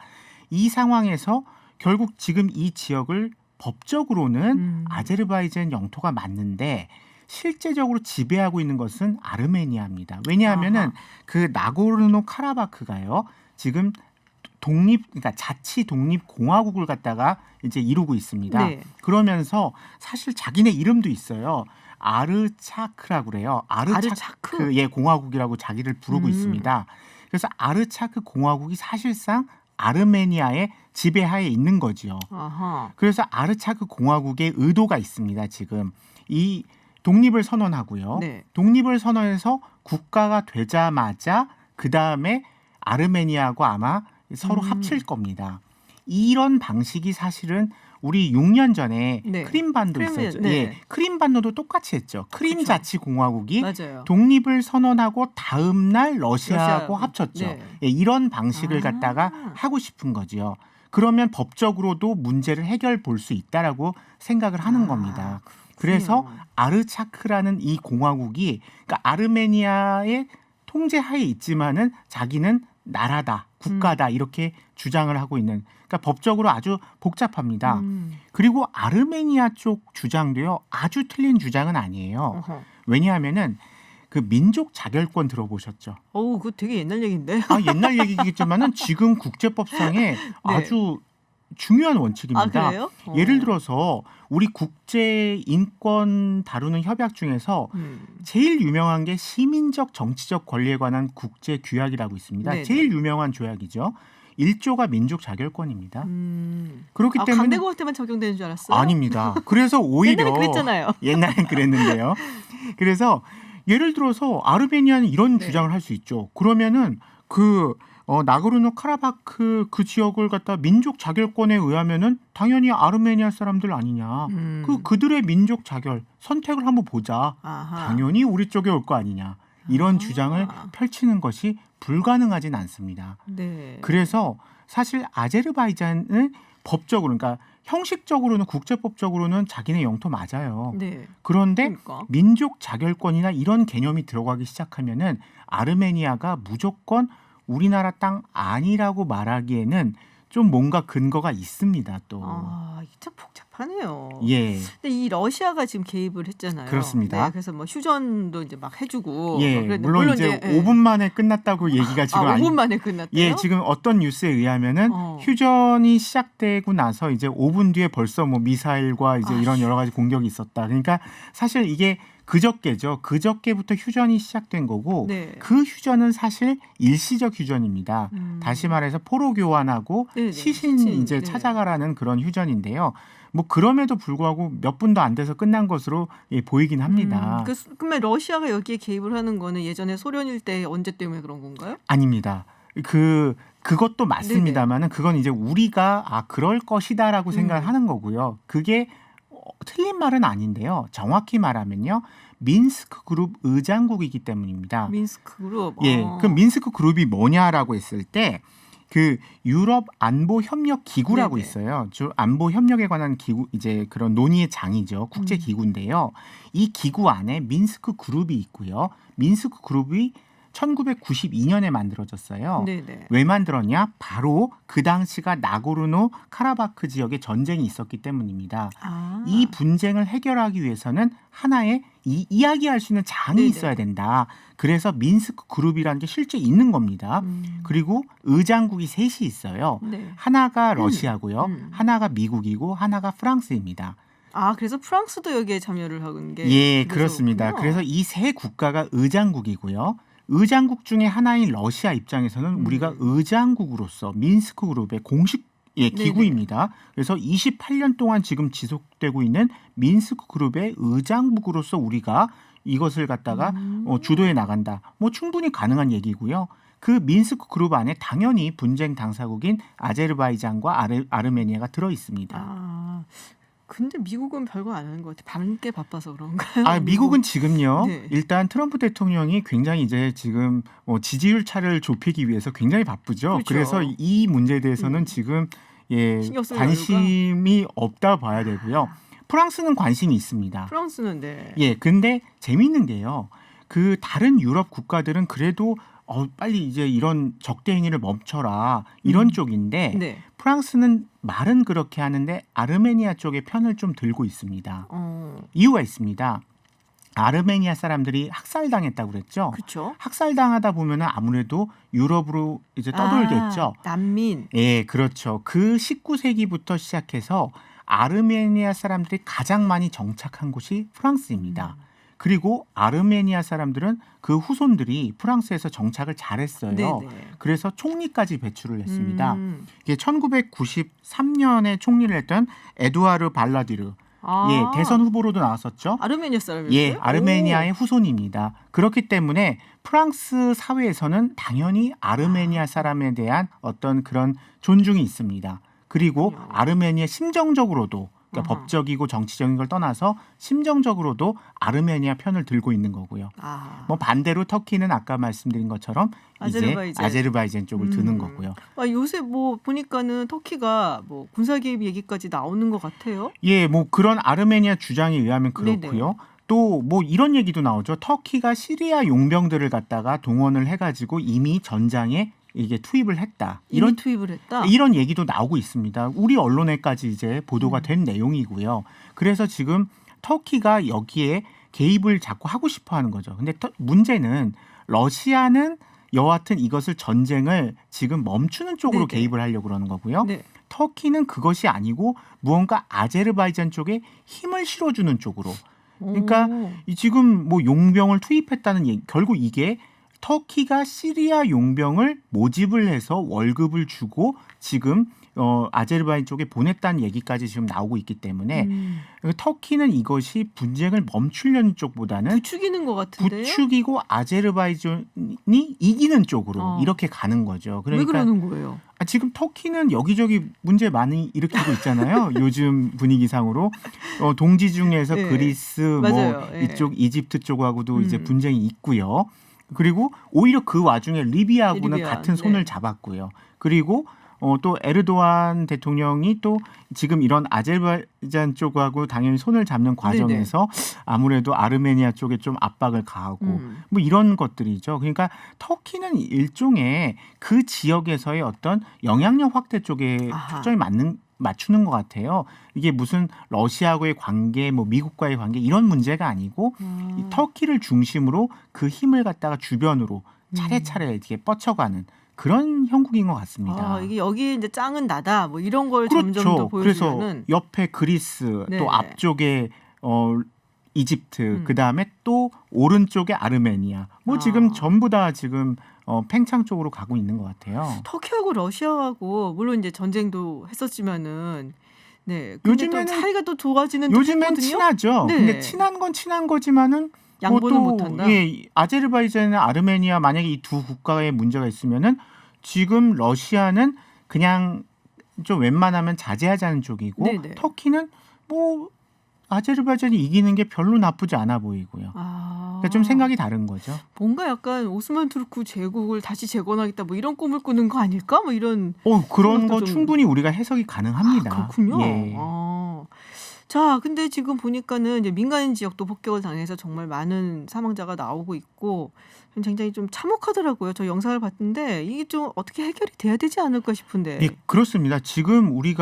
Speaker 8: 이 상황에서 결국 지금 이 지역을 법적으로는 아제르바이잔 영토가 맞는데 실제적으로 지배하고 있는 것은 아르메니아입니다. 왜냐하면은 그 나고르노 카라바크가요. 지금 그러니까 자치 독립 공화국을 갖다가 이제 이루고 있습니다.
Speaker 1: 네.
Speaker 8: 그러면서 사실 자기네 이름도 있어요. 아르차크라고 그래요.
Speaker 1: 아르차크?
Speaker 8: 예, 공화국이라고 자기를 부르고 있습니다. 그래서 아르차크 공화국이 사실상 아르메니아의 지배하에 있는 거지요.
Speaker 1: 아하.
Speaker 8: 그래서 아르차크 공화국의 의도가 있습니다. 지금 이 독립을 선언하고요.
Speaker 1: 네.
Speaker 8: 독립을 선언해서 국가가 되자마자 그 다음에 아르메니아하고 아마 서로 합칠 겁니다. 이런 방식이 사실은 우리 6년 전에
Speaker 1: 네.
Speaker 8: 크림반도 있었죠.
Speaker 1: 네.
Speaker 8: 예, 크림반도도 똑같이 했죠. 크림
Speaker 1: 그렇죠.
Speaker 8: 자치공화국이
Speaker 1: 맞아요.
Speaker 8: 독립을 선언하고 다음 날 러시아하고
Speaker 1: 러시아하고.
Speaker 8: 합쳤죠.
Speaker 1: 네.
Speaker 8: 예, 이런 방식을
Speaker 1: 아.
Speaker 8: 갖다가 하고 싶은 거지요. 그러면 법적으로도 문제를 해결 볼 수 있다라고 생각을 하는 겁니다. 그래서 아르차크라는 이 공화국이 그러니까 아르메니아의 통제하에 있지만은 자기는 나라다, 국가다 이렇게 주장을 하고 있는. 그러니까 법적으로 아주 복잡합니다. 그리고 아르메니아 쪽 주장도요 아주 틀린 주장은 아니에요.
Speaker 1: 어허.
Speaker 8: 왜냐하면은 그 민족 자결권 들어보셨죠?
Speaker 1: 어우, 그거 되게 옛날 얘기인데.
Speaker 8: 아 옛날 얘기겠지만은 지금 국제법상에 아주 중요한 원칙입니다.
Speaker 1: 아, 그래요?
Speaker 8: 예를 들어서 우리 국제 인권 다루는 협약 중에서 제일 유명한 게 시민적 정치적 권리에 관한 국제 규약이라고 있습니다.
Speaker 1: 네네.
Speaker 8: 제일 유명한 조약이죠. 1조가 민족 자결권입니다. 그렇기
Speaker 1: 아,
Speaker 8: 때문에
Speaker 1: 강대국할 때만 적용되는 줄 알았어요.
Speaker 8: 아닙니다. 그래서 오히려
Speaker 1: 옛날에 그랬잖아요.
Speaker 8: 옛날엔 그랬는데요. 그래서 예를 들어서 아르메니아는 이런
Speaker 1: 네.
Speaker 8: 주장을 할 수 있죠. 그러면은 그 나고르노 카라바크 그 지역을 갖다 민족 자결권에 의하면은 당연히 아르메니아 사람들 아니냐. 그들의 민족 자결 선택을 한번 보자.
Speaker 1: 아하.
Speaker 8: 당연히 우리 쪽에 올 거 아니냐. 이런 주장을 펼치는 것이 불가능하진 않습니다.
Speaker 1: 네.
Speaker 8: 그래서 사실 아제르바이잔은 법적으로 그러니까 형식적으로는 국제법적으로는 자기네 영토 맞아요.
Speaker 1: 네.
Speaker 8: 그런데
Speaker 1: 그러니까.
Speaker 8: 민족 자결권이나 이런 개념이 들어가기 시작하면은 아르메니아가 무조건 우리나라 땅 아니라고 말하기에는 좀 뭔가 근거가 있습니다. 또.
Speaker 1: 아, 이게 참 복잡하네요.
Speaker 8: 예.
Speaker 1: 근데 이 러시아가 지금 개입을 했잖아요.
Speaker 8: 그렇습니다.
Speaker 1: 네, 그래서 뭐 휴전도 이제 막 해주고.
Speaker 8: 예.
Speaker 1: 그랬는데
Speaker 8: 물론 이제
Speaker 1: 예.
Speaker 8: 5분 만에 끝났다고 얘기가 지금
Speaker 1: 5분 만에 끝났대요?
Speaker 8: 예, 지금 어떤 뉴스에 의하면은 휴전이 시작되고 나서 이제 5분 뒤에 벌써 뭐 미사일과 이제 이런 여러 가지 공격이 있었다. 그러니까 사실 이게 그저께죠. 그저께부터 휴전이 시작된 거고
Speaker 1: 네.
Speaker 8: 그 휴전은 사실 일시적 휴전입니다. 다시 말해서 포로 교환하고
Speaker 1: 네네.
Speaker 8: 시신 이제
Speaker 1: 네.
Speaker 8: 찾아가라는 그런 휴전인데요. 뭐 그럼에도 불구하고 몇 분도 안 돼서 끝난 것으로 보이긴 합니다.
Speaker 1: 그러면 러시아가 여기에 개입을 하는 거는 예전에 소련일 때 언제 때문에 그런 건가요?
Speaker 8: 아닙니다. 그것도 맞습니다만은 그건 이제 우리가 그럴 것이다라고 생각하는 거고요. 그게 틀린 말은 아닌데요. 정확히 말하면요. 민스크 그룹 의장국이기 때문입니다.
Speaker 1: 민스크 그룹.
Speaker 8: 예. 그 민스크 그룹이 뭐냐라고 했을 때 그 유럽 안보 협력 기구라고
Speaker 1: 네네.
Speaker 8: 있어요. 안보 협력에 관한 기구 이제 그런 논의의 장이죠. 국제 기구인데요. 이 기구 안에 민스크 그룹이 있고요. 민스크 그룹이 1992년에 만들어졌어요.
Speaker 1: 네네.
Speaker 8: 왜 만들었냐? 바로 그 당시가 나고르노 카라바크 지역에 전쟁이 있었기 때문입니다. 이 분쟁을 해결하기 위해서는 하나의 이야기할 수 있는 장이
Speaker 1: 네네.
Speaker 8: 있어야 된다. 그래서 민스크 그룹이라는 게 실제 있는 겁니다. 그리고 의장국이 셋이 있어요.
Speaker 1: 네.
Speaker 8: 하나가 러시아고요. 하나가 미국이고 하나가 프랑스입니다.
Speaker 1: 그래서 프랑스도 여기에 참여를 하는 게
Speaker 8: 예, 그렇습니다.
Speaker 1: 그렇군요.
Speaker 8: 그래서 이 세 국가가 의장국이고요. 의장국 중에 하나인 러시아 입장에서는 우리가 의장국으로서 민스크 그룹의 공식 기구입니다. 그래서 28년 동안 지금 지속되고 있는 민스크 그룹의 의장국으로서 우리가 이것을 갖다가 주도해 나간다. 뭐 충분히 가능한 얘기고요. 그 민스크 그룹 안에 당연히 분쟁 당사국인 아제르바이잔과 아르메니아가 들어 있습니다.
Speaker 1: 근데 미국은 별거 안 하는 것 같아요. 밤게 바빠서 그런가요?
Speaker 8: 미국은 지금요.
Speaker 1: 네.
Speaker 8: 일단 트럼프 대통령이 굉장히 이제 지금 지지율 차를 좁히기 위해서 굉장히 바쁘죠.
Speaker 1: 그렇죠.
Speaker 8: 그래서 이 문제에 대해서는 지금
Speaker 1: 신경 쓸
Speaker 8: 관심이 없다 봐야 되고요. 프랑스는 관심이 있습니다.
Speaker 1: 프랑스는 네.
Speaker 8: 예, 근데 재미있는 게요. 그 다른 유럽 국가들은 그래도 빨리 이제 이런 적대 행위를 멈춰라 이런 쪽인데
Speaker 1: 네.
Speaker 8: 프랑스는 말은 그렇게 하는데 아르메니아 쪽의 편을 좀 들고 있습니다. 이유가 있습니다. 아르메니아 사람들이 학살당했다고 그랬죠.
Speaker 1: 그렇죠.
Speaker 8: 학살당하다 보면은 아무래도 유럽으로 이제 떠돌겠죠.
Speaker 1: 난민.
Speaker 8: 예, 그렇죠. 그 19세기부터 시작해서 아르메니아 사람들이 가장 많이 정착한 곳이 프랑스입니다. 그리고 아르메니아 사람들은 그 후손들이 프랑스에서 정착을 잘했어요.
Speaker 1: 네네.
Speaker 8: 그래서 총리까지 배출을 했습니다.
Speaker 1: 음.
Speaker 8: 이게 1993년에 총리를 했던 에두아르 발라디르.
Speaker 1: 아.
Speaker 8: 예, 대선 후보로도 나왔었죠.
Speaker 1: 아르메니아 사람이었어요?
Speaker 8: 예, 아르메니아의 후손입니다. 그렇기 때문에 프랑스 사회에서는 당연히 아르메니아 사람에 대한 어떤 그런 존중이 있습니다. 그리고 아르메니아 심정적으로도 그러니까
Speaker 1: 아하.
Speaker 8: 법적이고 정치적인 걸 떠나서 심정적으로도 아르메니아 편을 들고 있는 거고요.
Speaker 1: 아.
Speaker 8: 뭐 반대로 터키는 아까 말씀드린 것처럼
Speaker 1: 아제르바이잔.
Speaker 8: 이제 아제르바이잔 쪽을 드는 거고요.
Speaker 1: 아, 요새 뭐 보니까는 터키가 뭐 군사 개입 얘기까지 나오는 것 같아요.
Speaker 8: 예, 뭐 그런 아르메니아 주장에 의하면 그렇고요. 또 뭐 이런 얘기도 나오죠. 터키가 시리아 용병들을 갖다가 동원을 해가지고 이미 전장에 이게 투입을 했다.
Speaker 1: 이런 투입을 했다.
Speaker 8: 이런 얘기도 나오고 있습니다. 우리 언론에까지 이제 보도가 된 내용이고요. 그래서 지금 터키가 여기에 개입을 자꾸 하고 싶어 하는 거죠. 근데 문제는 러시아는 여하튼 이것을 전쟁을 지금 멈추는 쪽으로
Speaker 1: 네네.
Speaker 8: 개입을 하려고 그러는 거고요.
Speaker 1: 네.
Speaker 8: 터키는 그것이 아니고 무언가 아제르바이잔 쪽에 힘을 실어주는 쪽으로. 그러니까
Speaker 1: 오.
Speaker 8: 지금 뭐 용병을 투입했다는 얘기, 결국 이게 터키가 시리아 용병을 모집을 해서 월급을 주고 지금 아제르바이잔 쪽에 보냈다는 얘기까지 지금 나오고 있기 때문에 터키는 이것이 분쟁을 멈추려는 쪽보다는
Speaker 1: 부추기는 것 같은데요.
Speaker 8: 부추기고 아제르바이잔이 이기는 쪽으로 이렇게 가는 거죠.
Speaker 1: 왜
Speaker 8: 그러니까
Speaker 1: 그러는 거예요?
Speaker 8: 지금 터키는 여기저기 문제 많이 일으키고 있잖아요. 요즘 분위기상으로 동지 중에서
Speaker 1: 네.
Speaker 8: 그리스
Speaker 1: 맞아요.
Speaker 8: 뭐
Speaker 1: 예.
Speaker 8: 이쪽 이집트 쪽하고도 이제 분쟁이 있고요. 그리고 오히려 그 와중에 리비아하고는
Speaker 1: 리비아,
Speaker 8: 같은 손을
Speaker 1: 네.
Speaker 8: 잡았고요. 그리고 또 에르도안 대통령이 또 지금 이런 아제르바이잔 쪽하고 당연히 손을 잡는 과정에서 아무래도 아르메니아 쪽에 좀 압박을 가하고 뭐 이런 것들이죠. 그러니까 터키는 일종의 그 지역에서의 어떤 영향력 확대 쪽에
Speaker 1: 아하.
Speaker 8: 초점이 맞추는 것 같아요. 이게 무슨 러시아하고의 관계, 뭐 미국과의 관계 이런 문제가 아니고 이 터키를 중심으로 그 힘을 갖다가 주변으로 차례차례 이렇게 뻗쳐가는 그런 형국인 것 같습니다.
Speaker 1: 아, 이게 여기 이제 짱은 나다 뭐 이런 걸
Speaker 8: 그렇죠.
Speaker 1: 점점 더
Speaker 8: 그래서
Speaker 1: 보여주면은
Speaker 8: 옆에 그리스
Speaker 1: 네.
Speaker 8: 또 앞쪽에 이집트 그다음에 또 오른쪽에 아르메니아 뭐 지금 전부 다 지금 팽창 쪽으로 가고 있는 것 같아요.
Speaker 1: 터키하고 러시아하고 물론 이제 전쟁도 했었지만은 네. 근데 또
Speaker 8: 요즘에는-
Speaker 1: 사이가 또 좋아지는
Speaker 8: 요즘엔
Speaker 1: 거든요.
Speaker 8: 친하죠.
Speaker 1: 네.
Speaker 8: 근데 친한 건 친한 거지만은
Speaker 1: 양보는
Speaker 8: 또,
Speaker 1: 못한다.
Speaker 8: 예, 아제르바이잔이나 아르메니아 만약에 이 두 국가에 문제가 있으면은 지금 러시아는 그냥 좀 웬만하면 자제하자는 쪽이고
Speaker 1: 네네.
Speaker 8: 터키는 뭐 아제르바이잔이 이기는 게 별로 나쁘지 않아 보이고요. 그러니까 좀 생각이 다른 거죠.
Speaker 1: 뭔가 약간 오스만 투르크 제국을 다시 재건하겠다 뭐 이런 꿈을 꾸는 거 아닐까? 뭐 이런
Speaker 8: 그런
Speaker 1: 생각도
Speaker 8: 거
Speaker 1: 좀-
Speaker 8: 충분히 우리가 해석이 가능합니다.
Speaker 1: 그렇군요.
Speaker 8: 예.
Speaker 1: 자, 근데 지금 보니까는 이제 민간 지역도 폭격을 당해서 정말 많은 사망자가 나오고 있고 굉장히 좀 참혹하더라고요. 저 영상을 봤는데 이게 좀 어떻게 해결이 돼야 되지 않을까 싶은데.
Speaker 8: 예, 그렇습니다. 지금 우리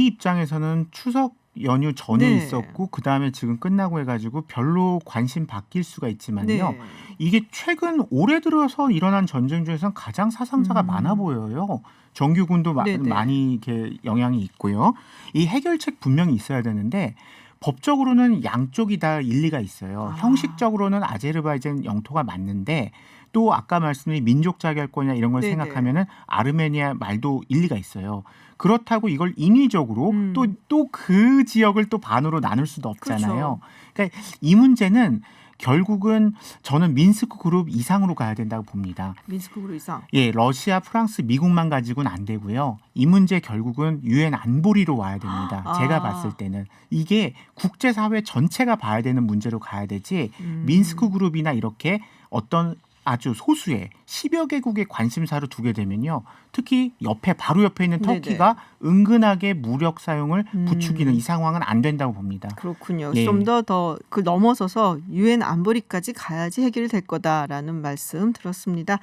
Speaker 8: 입장에서는 추석 연휴 전에
Speaker 1: 네.
Speaker 8: 있었고 그 다음에 지금 끝나고 해가지고 별로 관심 바뀔 수가 있지만요.
Speaker 1: 네.
Speaker 8: 이게 최근 올해 들어서 일어난 전쟁 중에서는 가장 사상자가 많아 보여요. 정규군도
Speaker 1: 네네.
Speaker 8: 많이 이렇게 영향이 있고요. 이 해결책 분명히 있어야 되는데 법적으로는 양쪽이 다 일리가 있어요. 형식적으로는 아제르바이잔 영토가 맞는데 또 아까 말씀드린 민족 자결권이나 이런 걸
Speaker 1: 네네.
Speaker 8: 생각하면은 아르메니아 말도 일리가 있어요. 그렇다고 이걸 인위적으로 또 그 지역을 또 반으로 나눌 수도 없잖아요. 그러니까 이 문제는 결국은 저는 민스크 그룹 이상으로 가야 된다고 봅니다.
Speaker 1: 민스크 그룹 이상.
Speaker 8: 예, 러시아, 프랑스, 미국만 가지고는 안 되고요. 이 문제 결국은 유엔 안보리로 와야 됩니다. 제가 봤을 때는 이게 국제사회 전체가 봐야 되는 문제로 가야 되지 민스크 그룹이나 이렇게 어떤 아주 소수의 10여 개국의 관심사로 두게 되면요. 특히 바로 옆에 있는
Speaker 1: 네네.
Speaker 8: 터키가 은근하게 무력 사용을 부추기는 이 상황은 안 된다고 봅니다.
Speaker 1: 그렇군요.
Speaker 8: 예.
Speaker 1: 좀 더 그 넘어서서 유엔 안보리까지 가야지 해결될 거다라는 말씀 들었습니다.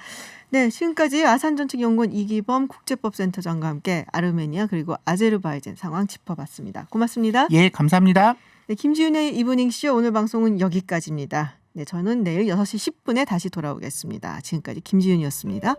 Speaker 1: 네, 지금까지 아산정책연구원 이기범 국제법센터장과 함께 아르메니아 그리고 아제르바이잔 상황 짚어봤습니다. 고맙습니다.
Speaker 8: 예, 감사합니다.
Speaker 1: 네, 김지윤의 이브닝 쇼 오늘 방송은 여기까지입니다. 네, 저는 내일 6시 10분에 다시 돌아오겠습니다. 지금까지 김지윤이었습니다.